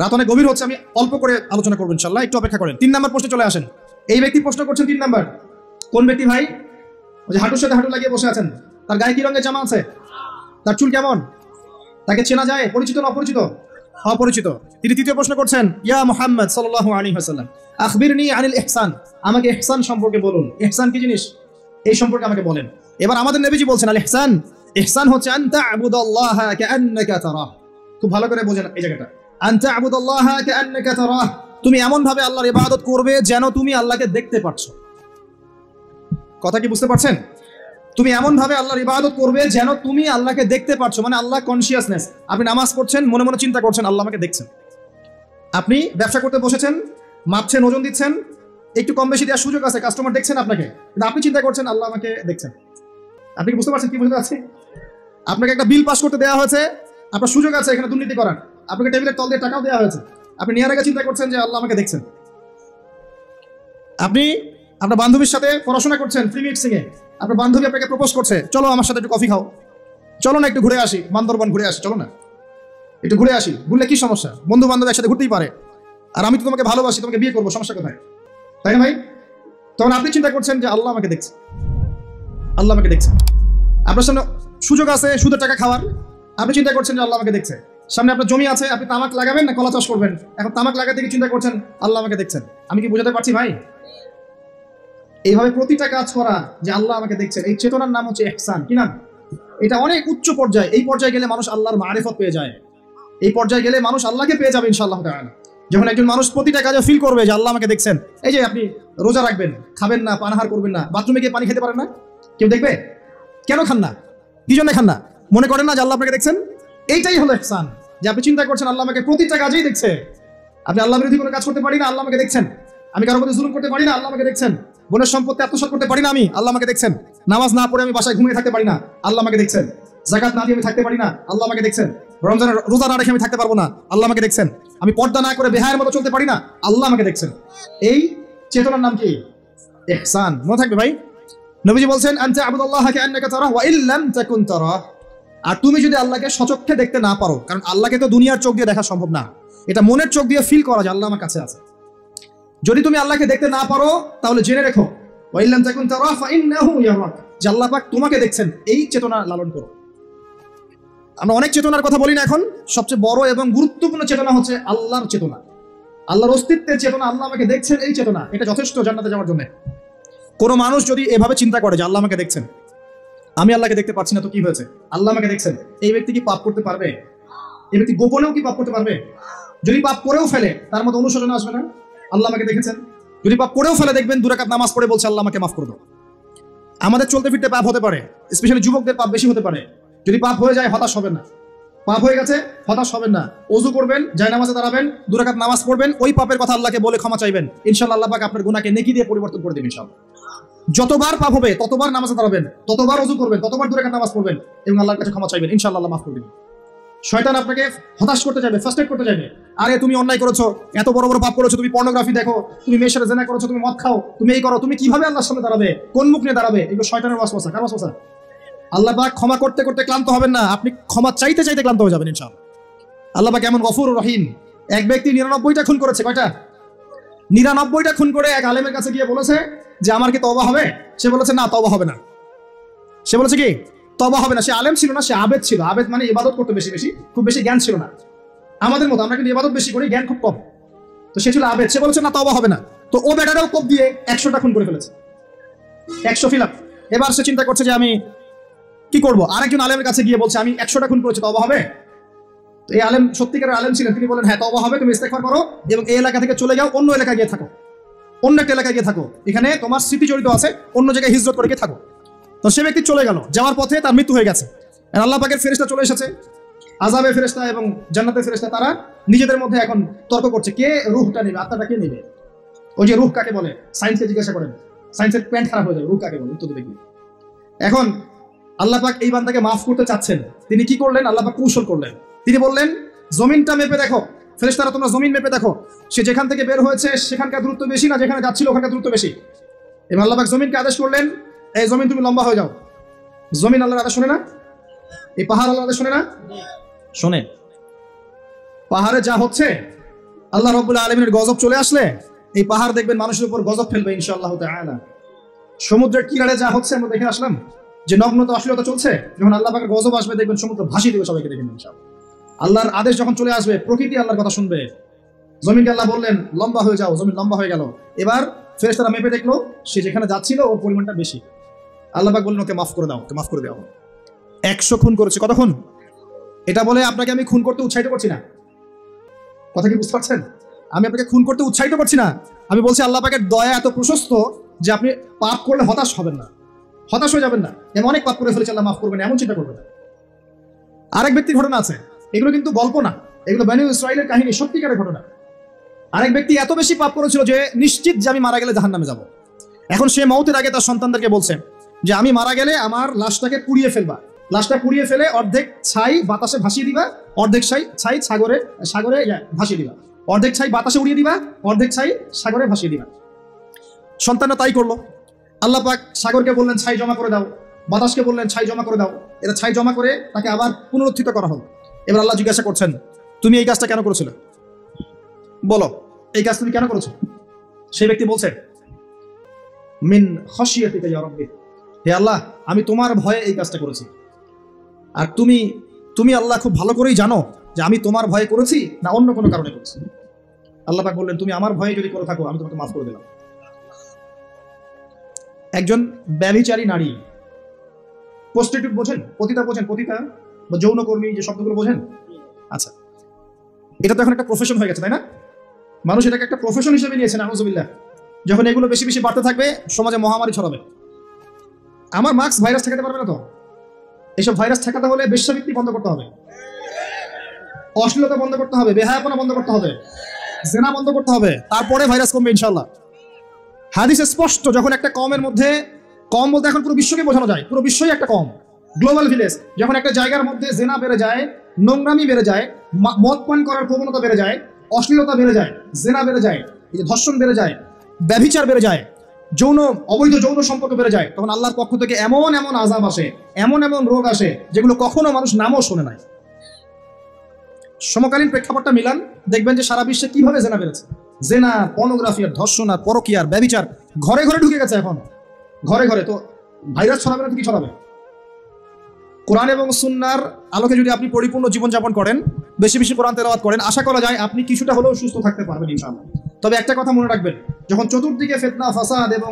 রাত অনেক গভীর হচ্ছে, আমি অল্প করে আলোচনা করবো ইনশাআল্লাহ, একটু অপেক্ষা করেন। 3 নম্বর প্রশ্নে চলে আসেন। এই ব্যক্তি প্রশ্ন করছেন 3 নম্বর। কোন ব্যক্তি ভাই? ওই যে হাঁটুর সাথে হাঁটু লাগিয়ে বসে আছেন, তার গায়ে কি রঙের জামা আছে? তার চুল কেমন? তাকে চেনা যায়? পরিচিত না অপরিচিত? অপরিচিত। তিনি তৃতীয় প্রশ্ন করছেন, ইয়া মুহাম্মদ সাল্লাল্লাহু আলাইহি ওয়াসাল্লাম আখবিরনি আনিল ইহসান, আমাকে ইহসান সম্পর্কে বলুন। ইহসান কি জিনিস এই সম্পর্কে আমাকে বলেন। এবার আমাদের নবীজি বলছেন, আল ইহসান, ইহসান হচ্ছে আন তা'বুদাল্লাহা কাআন্নাকা তারাহ। খুব ভালো করে বোঝেন এই জায়গাটা। আন তা'বুদাল্লাহা কাআন্নাকা তারাহ, তুমি এমন ভাবে আল্লাহর ইবাদত করবে যেন তুমি আল্লাহকে দেখতে পাচ্ছ। কথা কি বুঝতে পারছেন? তুমি এমন ভাবে আল্লাহর ইবাদত করবে যেন তুমি আল্লাহকে দেখতে পাচ্ছ, মানে আল্লাহ কনসিয়াসনেস। আপনি নামাজ পড়ছেন, মনে মনে চিন্তা করছেন আল্লাহ আমাকে দেখছেন। আপনি ব্যবসা করতে বসেছেন, মাপছেন, ওজন দিচ্ছেন, একটু কম বেশি দেওয়ার সুযোগ আছে, কাস্টমার দেখছেন আপনাকে, কিন্তু আপনি চিন্তা করছেন আল্লাহ আমাকে দেখছেন। আপনি কি বুঝতে পারছেন কি বুঝতে পারছি? আপনাকে একটা বিল পাস করতে দেওয়া হয়েছে, আপনার সুযোগ আছে এখানে দুর্নীতি করার, আপনাকে টেবিলের তল দিয়ে টাকাও দেওয়া হয়েছে, আপনি নেওয়ার আগে চিন্তা করছেন যে আল্লাহ আমাকে দেখছেন। আপনি আপনার বান্ধবীর সাথে পড়াশোনা করছেন ফ্রি মিক্সিং এ, আপনার বান্ধবী আপনাকে প্রপোজ করছে, চলো আমার সাথে একটু কফি খাও, চলো না একটু ঘুরে আসি, বান্দরবান ঘুরে আসি, চলো না একটু ঘুরে আসি। ঘুরলে কি সমস্যা? বন্ধু বান্ধব একসাথে ঘুরতেই পারে, আর আমি তো তোমাকে ভালোবাসি, তোমাকে বিয়ে করবো, সমস্যা কোথায়? তাই না ভাই? তখন আপনি চিন্তা করছেন যে আল্লাহ আমাকে দেখছে, আল্লাহ আমাকে দেখছে। আপনার সামনে সুযোগ আছে সুদের টাকা খাওয়ার, আপনি চিন্তা করছেন যে আল্লাহ আমাকে দেখছে। সামনে আপনার জমি আছে, আপনি তামাক লাগাবেন না কলা চাষ করবেন, এখন তামাক লাগাতে গিয়ে চিন্তা করছেন আল্লাহ আমাকে দেখছেন। আমি কি বোঝাতে পারছি ভাই? এইভাবে প্রতিটা কাজ করা যে আল্লাহ আমাকে দেখছেন, এই চেতনার নাম হচ্ছে ইহসান। কি নাম? এটা অনেক উচ্চ পর্যায়ে। এই পর্যায়ে গেলে মানুষ আল্লাহর মারিফত পেয়ে যায়, এই পর্যায়ে গেলে মানুষ আল্লাহকে পেয়ে যাবে ইনশাআল্লাহ তাআলা। যখন একজন মানুষ প্রতিটা কাজে ফিল করবে যে আল্লাহ আমাকে দেখছেন। এই যে আপনি রোজা রাখবেন, খাবেন না, পানাহার করবেন না, বাথরুমে গিয়ে পানি খেতে পারেন না, কেউ দেখবে? কেন খান না? কি জন্য খান না? মনে করেন না যে আল্লাহ আপনাকে দেখছেন? এইটাই হলো ইহসান, যে আপনি চিন্তা করছেন আল্লাহ আমাকে প্রতিটা কাজেই দেখছে। আপনি আল্লাহ বিরোধী কোনো কাজ করতে পারি না, আল্লাহ আমাকে দেখছেন। আমি কারোর মধ্যে জুলুম করতে পারি না, আল্লাহ আমাকে দেখছেন। বোনের সম্পত্তি আত্মসাৎ করতে পারি না আমি, আল্লাহ আমাকে দেখছেন। নামাজ না পড়ে আমি বাসায় ঘুমিয়ে থাকতে পারি না, আল্লাহ আমাকে দেখছেন। যাকাত না দিয়ে আমি থাকতে পারি না, আল্লাহ আমাকে দেখছেন। রমজানের রোজা না রেখে আমি থাকতে পারবো না, আল্লাহ আমাকে দেখছেন। আমি পর্দা না করে বেহায়ের মতো চলতে পারি না, আল্লাহ আমাকে দেখছেন। এই চেতনার নাম কি? ইহসান। মনে থাকবে ভাই। নবীজি বলছেন আনতা আবুদুল্লাহ কাআন্নাকা তারাহ ওয়া ইল্লাম তাকুন তারাহ। আর তুমি যদি আল্লাহকে সচক্ষে দেখতে না পারো, কারণ আল্লাহকে তো দুনিয়ার চোখ দিয়ে দেখা সম্ভব না, এটা মনের চোখ দিয়ে ফিল করা যে আল্লাহ আমার কাছে আছে। যদি তুমি আল্লাহকে দেখতে না পারো তাহলে জেনে রেখো ওয়া ইল্লাম তাকুন তারাহ ফাইন্নাহু ইয়ারাক, যে আল্লাহ পাক তোমাকে দেখছেন। এই চেতনা লালন করো। আমরা অনেক চেতনার কথা বলি না, এখন সবচেয়ে বড় এবং গুরুত্বপূর্ণ চেতনা হচ্ছে আল্লাহর চেতনা, আল্লাহর অস্তিত্বের চেতনা। আল্লাহ আমাকে দেখছেন, এই চেতনা, এটা যথেষ্ট জান্নাতে যাওয়ার জন্য। কোনো মানুষ যদি এভাবে চিন্তা করে যে আল্লাহ আমাকে দেখছেন, আমি আল্লাহকে দেখতে পাচ্ছি না, তো কি হয়েছে? আল্লাহ আমাকে দেখছেন। এই ব্যক্তি কি পাপ করতে পারবে? এই ব্যক্তি গোপনেও কি পাপ করতে পারবে? যদি পাপ করেও ফেলে তার মধ্যে অনুশোচনা আসবে না? আল্লাহ আমাকে দেখেছেন। যদি পাপ করেও ফেলে দেখবেন 2 রাকাত নামাজ পড়ে বলছে আল্লাহ আমাকে মাফ করে দাও। আমাদের চলতে ফিরতে পাপ হতে পারে, স্পেশালি যুবকদের পাপ বেশি হতে পারে। যদি পাপ হয়ে যায় হতাশ হবেন না, পাপ হয়ে গেছে হতাশ হবেন না। ওযু করবেন, জায়নামাজে দাঁড়াবেন, 2 রাকাত নামাজ পড়বেন, ওই পাপের কথা আল্লাহকে বলে ক্ষমা চাইবেন, ইনশাআল্লাহ আল্লাহ পাক আপনার গুনাহকে নেকি দিয়ে পরিবর্তন করে দেবেন ইনশাআল্লাহ। যতবার পাপ হবে ততবার নামাজে দাঁড়াবেন, ততবার ওযু করবেন, ততবার 2 রাকাত নামাজ পড়বেন এবং আল্লাহর কাছে ক্ষমা চাইবেন, ইনশাআল্লাহ আল্লাহ মাফ করে দিবেন। শয়তান আপনাকে হতাশ করতে যাবে, ফার্স্ট্রেট করতে যাবে। আরে তুমি অন্যায় করেছো, এত বড় বড় পাপ করেছো, তুমি পর্নোগ্রাফি দেখো, তুমি মেয়ের সাথে জিনা করেছো, তুমি মদ খাও, তুমি এই করো, তুমি কিভাবে আল্লাহর সামনে দাঁড়াবে? কোন মুখ নিয়ে দাঁড়াবে? এগুলো শয়তানের ওয়াসওয়াসা। কার ওয়াসওয়াসা? আল্লাহ পাক ক্ষমা করতে করতে ক্লান্ত হবেন না, আপনি ক্ষমা চাইতে চাইতে ক্লান্ত হয়ে যাবেন ইনশাআল্লাহ। আল্লাহ পাক এমন গফুর রহিম। এক ব্যক্তি 99টা খুন করেছে। কয়টা? 99টা খুন করে এক আলেমের কাছে গিয়ে বলেছে যে আমার কি তওবা হবে? সে বলেছে না, তওবা হবে না। সে বলেছে কি? তওবা হবে না। সে আলেম ছিল না, সে আবেদ ছিল। আবেদ মানে ইবাদত করতে বেশি বেশি, খুব বেশি জ্ঞান ছিল না। আমাদের মতো আমরা কিন্তু ইবাদত বেশি করি, জ্ঞান খুব কম। তো সে ছিল আবেদ, সে বলেছে না তওবা হবে না। তো ও বেটারাও কোপ দিয়ে 100টা খুন করে ফেলেছে, 100 ফিল আপ। এবার সে চিন্তা করছে যে আমি কি করব? আরেকজন আলেমের কাছে গিয়ে বলছে আমি 100টা খুন করেছি, তওবা হবে? তো এই আলেম সত্যিকারের আলেম ছিলেন, তিনি বলেন হ্যাঁ তওবা হবে, তুমি ইস্তেগফার করো এবং এই এলাকা থেকে চলে যাও, অন্য এলাকায় গিয়ে থাকো, অন্য একটা এলাকায় গিয়ে থাকো, এখানে তোমার স্মৃতি জড়িত আছে, অন্য জায়গায় হিজরত করে গিয়ে থাকো। তো সে ব্যক্তি চলে গেল, যাওয়ার পথে তার মৃত্যু হয়ে গেছে। আল্লাহ পাকের ফেরেশতা চলে এসেছে, আযাবের ফেরেশতা এবং জান্নাতের ফেরেশতা, তারা নিজেদের মধ্যে এখন তর্ক করছে কে রূহটা নেবে, আত্মাটা কে নেবে। ওই যে রূহ কাকে বলে সায়েন্সকে জিজ্ঞাসা করেন, সায়েন্সের প্যান্ট খারাপ হয়ে যাবে, রূহ কাকে বলে উত্তর দেবে। এখন আল্লাহ পাক এই বান্দাকে মাফ করতে চাচ্ছেন, তিনি কি করলেন? আল্লাহ পাক কৌশল করলেন। তিনি বললেন জমিনটা মেপে দেখো, ফেরেশতারা তোমরা জমিন মেপে দেখো, সে যেখান থেকে বের হয়েছে সেখানকার দূরত্ব বেশি না যেখানে যাচ্ছিল ওখানকার দূরত্ব বেশি। এবার আল্লাহ পাক জমিনকে আদেশ করলেন, এই জমিন তুমি লম্বা হয়ে যাও। জমিন আল্লাহর আদেশ শোনে না? এই পাহাড় আল্লাহর আদেশ শোনে না? শোনে। পাহাড়ে যা হচ্ছে, আল্লাহ রাব্বুল আলামিনের গজব চলে আসলে এই পাহাড় দেখবেন মানুষের উপর গজব ফেলবে ইনশাআল্লাহ তাআলা। সমুদ্রের কিনারে যা হচ্ছে আমরা দেখে আসলাম যে নগ্নতা অশ্লীলতা চলছে, যখন আল্লাহ পাকের গজব আসবে দেখবেন সমুদ্র ভাসিয়ে দেবে সবাইকে, দেখবেন ইনশাআল্লাহ। আল্লাহর আদেশ যখন চলে আসবে প্রকৃতি আল্লাহর কথা শুনবে। জমিনকে আল্লাহ বললেন লম্বা হয়ে যাও, জমিন লম্বা হয়ে গেল। এবার ফেরেশতারা মেপে দেখলো সে যেখানে যাচ্ছিল ওর পরিমাণটা বেশি। আল্লাহ পাক বললেন ওকে মাফ করে দাও, ওকে মাফ করে দেওয়া হলো। 100 খুন করেছে। কত খুন? এটা বলে আপনাকে আমি খুন করতে উৎসাহিত করছি না, কথা কি বুঝতে পারছেন? আমি আপনাকে খুন করতে উৎসাহিত করছি না। আমি বলছি আল্লাহ পাকের দয়া এত প্রশস্ত যে আপনি পাপ করলে হতাশ হবেন না, হতাশ হয়ে যাবেন না। আমি অনেক পাপ করে ফেলেছি, আল্লাহ মাফ করবেন এমন চিন্তা করবেন না। আরেক ব্যক্তির ঘটনা আছে, এগুলো কিন্তু গল্প না, এগুলো বনী ইসরাইলের কাহিনী, সত্যিকারের ঘটনা। আরেক ব্যক্তি এত বেশি পাপ করেছিল যে নিশ্চিত যে আমি মারা গেলে জাহান্নামে যাব। এখন সে মওতের আগে তার সন্তানদেরকে বলছে যে আমি মারা গেলে আমার লাশটাকে পুড়িয়ে ফেলবা, লাশটা পুড়িয়ে ফেলে অর্ধেক ছাই বাতাসে ভাসিয়ে দিবা, অর্ধেক ছাই সাগরে সাগরে ভাসিয়ে দিবা, অর্ধেক ছাই বাতাসে উড়িয়ে দিবা, অর্ধেক ছাই সাগরে ভাসিয়ে দিবা। সন্তানরা তাই করলো। আল্লাহ পাক সাগরকে বললেন ছাই জমা করে দাও, বাতাসকে বললেন ছাই জমা করে দাও। এরা ছাই জমা করে তাকে আবার পুনরুত্থিত করা হলো। এবার আল্লাহ জিজ্ঞাসা করছেন তুমি এই কাজটা কেন করেছিলে? বলো এই কাজ তুমি কেন করেছো? সেই ব্যক্তি বলছে মিন খাশিয়াতিকা ইয়া রাব্বি, হে আল্লাহ আমি তোমার ভয়ে এই কাজটা করেছি। আর তুমি আল্লাহ খুব ভালো করেই জানো যে আমি তোমার ভয়ে করেছি না অন্য কোনো কারণে করেছি। আল্লাহ পাক বললেন তুমি আমার ভয়ে যদি করে থাকো আমি তোমাকে মাফ করে দিলাম। একজন ব্যভিচারী নারী, প্রস্টিটিউট বোঝেন? পতিতা বোঝেন? পতিতা বা যৌনকর্মী যে শব্দগুলো বোঝেন? আচ্ছা, এটা তো এখন একটা প্রফেশন হয়ে গেছে, তাই না? মানুষ এটাকে একটা প্রফেশন হিসেবে নিয়েছে। নাউযুবিল্লাহ। যখন এগুলো বেশি বেশি বাড়তে থাকবে সমাজে মহামারী ছড়াবে। আমার মাস্ক ভাইরাস ঠেকাতে পারবে না তো। এইসব ভাইরাস ঠেকাতে হলে বেশ্যাবৃত্তি বন্ধ করতে হবে, অশ্লীলতা বন্ধ করতে হবে, বেহায়াপনা বন্ধ করতে হবে, জেনা বন্ধ করতে হবে, তারপরে ভাইরাস কমবে ইনশাআল্লাহ। হাদিসে স্পষ্ট, যখন একটা কমের মধ্যে, কম বলতে এখন পুরো বিশ্বকে বোঝানো যায়, পুরো বিশ্বই একটা কম, গ্লোবাল ভিলেজ। যখন একটা জায়গার মধ্যে জেনা বেড়ে যায়, নোংরামি বেড়ে যায়, মদ পান করার প্রবণতা বেড়ে যায়, অশ্লীলতা বেড়ে যায়, জেনা বেড়ে যায়, এই যে ধর্ষণ বেড়ে যায়, ব্যভিচার বেড়ে যায়, অবৈধ যৌন সম্পর্ক বেড়ে যায়, তখন আল্লাহর পক্ষ থেকে এমন এমন আযাব আসে, এমন এমন রোগ আসে যেগুলো কখনো মানুষ নামও শোনে নাই। সমকালীন প্রেক্ষাপটটা মিলান, দেখবেন যে সারা বিশ্বে কিভাবে জেনা বেড়েছে। জেনা, পর্নোগ্রাফি, আর ধর্ষণ, আর পরকীয়া, ব্যভিচার ঘরে ঘরে ঢুকে গেছে। এখন ঘরে ঘরে তো ভাইরাস ছড়াবে না তো কি ছড়াবে? কোরআন এবং সুন্নাহর আলোকে যদি আপনি পরিপূর্ণ জীবনযাপন করেন, বেশি বেশি কোরআন তেলাওয়াত করেন, আশা করা যায় আপনি কিছুটা হলেও সুস্থ থাকতে পারবেন ইনশাআল্লাহ। তবে একটা কথা মনে রাখবেন, যখন চতুর্দিকে ফিতনা ফাসাদ এবং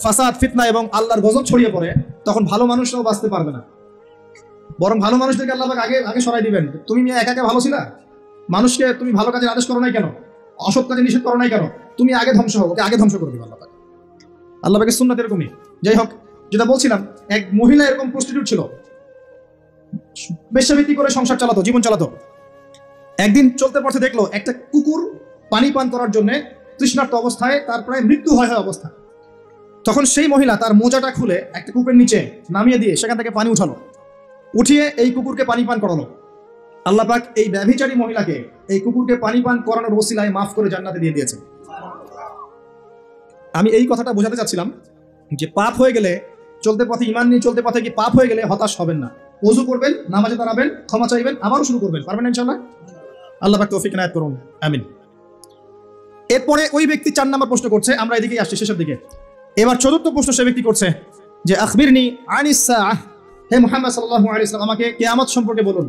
ফাসাদ ফিতনা এবং আল্লাহর গজব ছড়িয়ে পড়ে, তখন ভালো মানুষরাও বাঁচতে পারবে না। বরং ভালো মানুষদেরকে আল্লাহ আগে আগে সরাই দিবেন। তুমি একা একা ভালো ছিলা, মানুষকে তুমি ভালো কাজের আদেশ করো নাই কেন, অসৎ কাজে নিষেধ করো নাই কেন, তুমি আগে ধ্বংস হও, ওকে আগে ধ্বংস করে দিবে আল্লাহ। আল্লাহ পাকের সুন্নাত এরকমই। যাই হোক, যেটা বলছিলাম, এক মহিলা এরকম প্রস্টিটিউট ছিল, বেশ্যাবৃত্তি করে সংসার চালাতো, জীবন চালাতো। একদিন চলতে পথে দেখলো একটা কুকুর পানি পান করার জন্য তৃষ্ণার্ত অবস্থায়, তার প্রায় মৃত্যু হয় অবস্থা। তখন সেই মহিলা তার মোজাটা খুলে একটা কূপের নিচে নামিয়ে দিয়ে সেখান থেকে পানি উঠালো, উঠিয়ে এই কুকুরকে পানি পান করালো। আল্লাহ পাক এই ব্যভিচারী মহিলাকে এই কুকুরকে পানি পান করানোর ওসিলায় মাফ করে জান্নাতে দিয়ে দিয়েছেন। আমি এই কথাটা বোঝাতে চাচ্ছিলাম যে পাপ হয়ে গেলে, চলতে পথে ঈমান নিয়ে চলতে পথে কি পাপ হয়ে গেলে হতাশ হবেন না। ওযু করবেন, নামাজে দাঁড়াবেন, ক্ষমা চাইবেন, আবারও শুরু করবেন, পারবেন ইনশাআল্লাহ। আল্লাহ পাক তৌফিক ইনায়াত করুন, আমিন। এরপরে ওই ব্যক্তি 4 নম্বর প্রশ্ন করছে, আমরা এদিকেই আসছি শেষের দিকে। এবার 4র্থ প্রশ্ন সে ব্যক্তি করছে যে আখবিরনি আনিস সাআহ, হে মুহাম্মদ সাল্লাল্লাহু আলাইহি ওয়াসাল্লাম আমাকে কিয়ামত সম্পর্কে বলুন।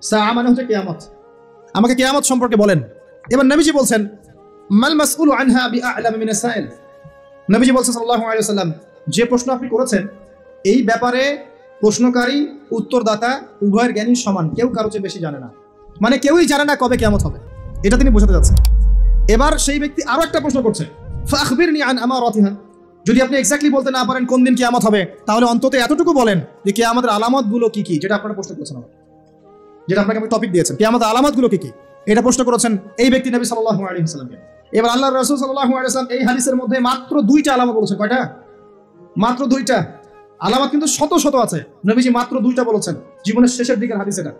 সাআহ মানে হচ্ছে কিয়ামত, আমাকে কিয়ামত সম্পর্কে বলেন। এবার নবীজি বলছেন মাল মাসউলু আনহা বিআ'লাম মিনাস সাইল। নবীজি বলছেন সাল্লাল্লাহু আলাইহি ওয়াসাল্লাম, যে প্রশ্ন আপনি করেছেন এই ব্যাপারে প্রশ্নকারী উত্তরদাতা উভয়ের জ্ঞানী সমান, কেউ কারো চেয়ে বেশি জানে না। মানে কেউই জানে না কবে কিয়ামত হবে, এটা তিনি বোঝাতে যাচ্ছেন। এবার সেই ব্যক্তি আরো একটা প্রশ্ন করছে, ফাখবিরনি আন আমারাতিহা, যদি আপনি এক্স্যাক্টলি বলতে না পারেন কোন দিন কিয়ামত হবে, তাহলে অন্তত এতটুকু বলেন যে কিয়ামতের আলামতগুলো কি কি, যেটা আপনারা প্রশ্ন করেছেন, যেটা আপনাকে আমি টপিক দিয়েছেন, কিয়ামতের আলামতগুলো কি কি, এটা প্রশ্ন করেছেন এই ব্যক্তি নবী সাল্লাল্লাহু আলাইহি ওয়াসাল্লামকে। এবার আল্লাহর রাসূল সাল্লাল্লাহু আলাইহি ওয়াসাল্লাম এই হাদিসের মধ্যে মাত্র 2টা আলামত বলেছেন। কয়টা? মাত্র 2টা আলামত, কিন্তু শত শত আছে। নবীজি মাত্র 2টা বলেছেন, জীবনের শেষের দিকের হাদিস এটা।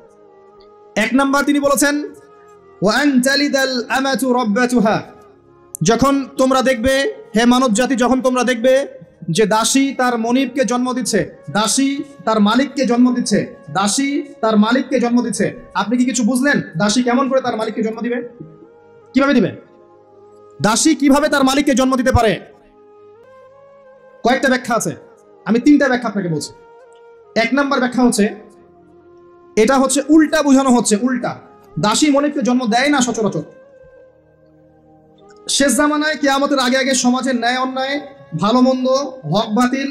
1 নাম্বার তিনি বলেছেন ওয়া আন তালিদাল আমাতু রাব্বাতুহা, যখন তোমরা দেখবে হে মানব জাতি, যখন তোমরা দেখবে যে দাসী তার মনিবকে জন্ম দিচ্ছে, দাসী তার মালিককে জন্ম দিচ্ছে, দাসী তার মালিককে জন্ম দিচ্ছে, আপনি কি কিছু বুঝলেন দাসী কেমন করে তার মালিককে জন্ম দিবে? কিভাবে দিবে? দাসী কিভাবে তার মালিককে জন্ম দিতে পারে? কয়েকটা ব্যাখ্যা আছে, আমি 3টা ব্যাখ্যা আপনাকে বলছি। 1 নম্বর ব্যাখ্যা হচ্ছে, এটা হচ্ছে উল্টা বোঝানো হচ্ছে, উল্টা। দাসী মনিবকে জন্ম দেয় না সচরাচর। শেষ জামানায় কিয়ামতের আগে আগে সমাজের ন্যায় অন্যায়, ভালো মন্দ, হক বাতিল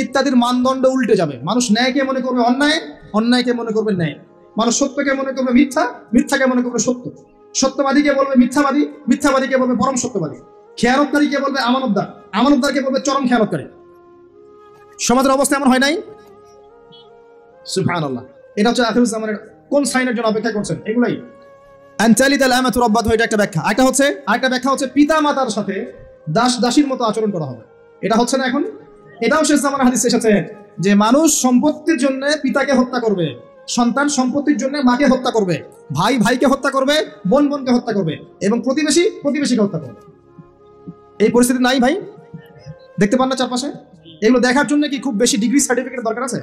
ইত্যাদির মানদণ্ড উল্টে যাবে। মানুষ ন্যায়কে মনে করবে অন্যায়, অন্যায়কে মনে করবে ন্যায়। মানুষ সত্যকে মনে করবে মিথ্যা, মিথ্যাকে মনে করবে সত্য। সত্যবাদীকে বলবে মিথ্যাবাদী, মিথ্যাবাদীকে বলবে পরম সত্যবাদী। খেয়ানতকারীকে বলবে আমানতদার, আমানতদারকে বলবে চরম খেয়ানতকারী। সমাজের অবস্থা এমন হয় নাই? সুবহানাল্লাহ। এটা হচ্ছে আখিরুজ জামানের কোন সাইনের জন্য অপেক্ষা করছেন? এগুলাই আনতালিদাল আমাতু রাব্বাতুহা, এটা একটা ব্যাখ্যা। আরেকটা ব্যাখ্যা হচ্ছে পিতা মাতার সাথে দাস দাসীর মতো আচরণ করা হবে। এটা হচ্ছে না এখন? এটাও শেষ জামানার হাদিসে এসেছে যে মানুষ সম্পত্তির জন্য পিতাকে হত্যা করবে, সন্তান সম্পত্তির জন্য মাকে হত্যা করবে, ভাই ভাইকে হত্যা করবে, বোন বোনকে হত্যা করবে, এবং প্রতিবেশী প্রতিবেশীকে হত্যা করবে। এই পরিস্থিতি নাই ভাই? দেখতে পান না চারপাশে? এগুলো দেখার জন্য কি খুব বেশি ডিগ্রি সার্টিফিকেট দরকার আছে?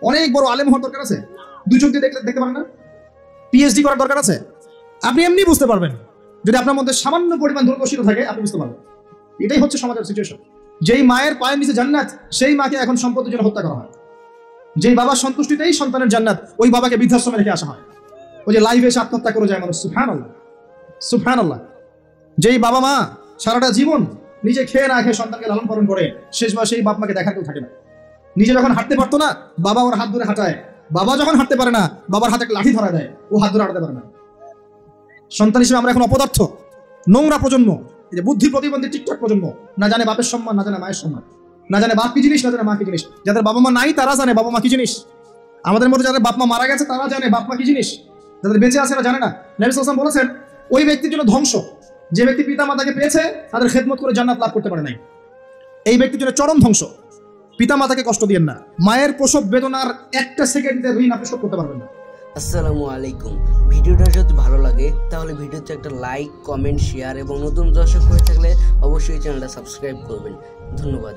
অনেক বড় আলেম হওয়ার দরকার আছে? 2 চোখ দিয়ে দেখতে পারেন না? পিএইচডি করার দরকার আছে? আপনি এমনি বুঝতে পারবেন, যদি আপনার মধ্যে সামান্য পরিমাণ দূরদর্শিতা থাকে আপনি বুঝতে পারবেন। এটাই হচ্ছে সমাজের সিচুয়েশন। যেই মায়ের পায়ের নিচে জান্নাত, সেই মাকে এখন সম্পত্তির জন্য হত্যা করা হয়। যেই বাবার সন্তুষ্টিতেই সন্তানের জান্নাত, ওই বাবাকে বৃদ্ধাশ্রমে রেখে আসা হয়। ওই যে লাইভে এসে আত্মহত্যা করে যায় মানুষ। সুবহানাল্লাহ, সুবহানাল্লাহ। যেই বাবা মা সারাটা জীবন নিজে খেয়ে না খেয়ে সন্তানকে লালন পালন করে, শেষ বয়সে সেই বাপ মাকে দেখার কেউ থাকে না। নিজে যখন হাঁটতে পারতো না, বাবা ওর হাত ধরে হাঁটায়। বাবা যখন হাঁটতে পারে না, বাবার হাতে লাঠি ধরা দেয়, ও হাত ধরে হাঁটতে পারে না। সন্তান হিসেবে আমরা এখন অপদার্থ, নোংরা প্রজন্ম, এই যে বুদ্ধি প্রতিবন্ধী টিকটক প্রজন্ম। না জানে বাপের সম্মান, না জানে মায়ের সম্মান, না জানে বাপ কি জিনিস, না জানে মা কি জিনিস। যাদের বাবা মা নাই তারা জানে বাবা মা কি জিনিস। আমাদের মধ্যে যাদের বাপ মা মারা গেছে তারা জানে বাপ মা কি জিনিস, যাদের বেঁচে আছে তারা জানে না। নবী সাল্লাল্লাহু আলাইহি ওয়াসাল্লাম বলেছেন, ওই ব্যক্তির জন্য ধ্বংস যে ব্যক্তি পিতা মাতাকে পেয়েছে তাদের খেদমত করে জান্নাত লাভ করতে পারে নাই। এই ব্যক্তির জন্য চরম ধ্বংস। পিতা মাতাকে কষ্ট দিয়েন না। মায়ের প্রসব বেদনার 1টা সেকেন্ডের ঋণ আপনি শোধ করতে পারবেন না। আসসালামু আলাইকুম। ভিডিওটা যদি ভালো লাগে তাহলে ভিডিওতে একটা লাইক, কমেন্ট, শেয়ার এবং নতুন দর্শক হয়ে থাকলে অবশ্যই চ্যানেলটা সাবস্ক্রাইব করবেন। ধন্যবাদ।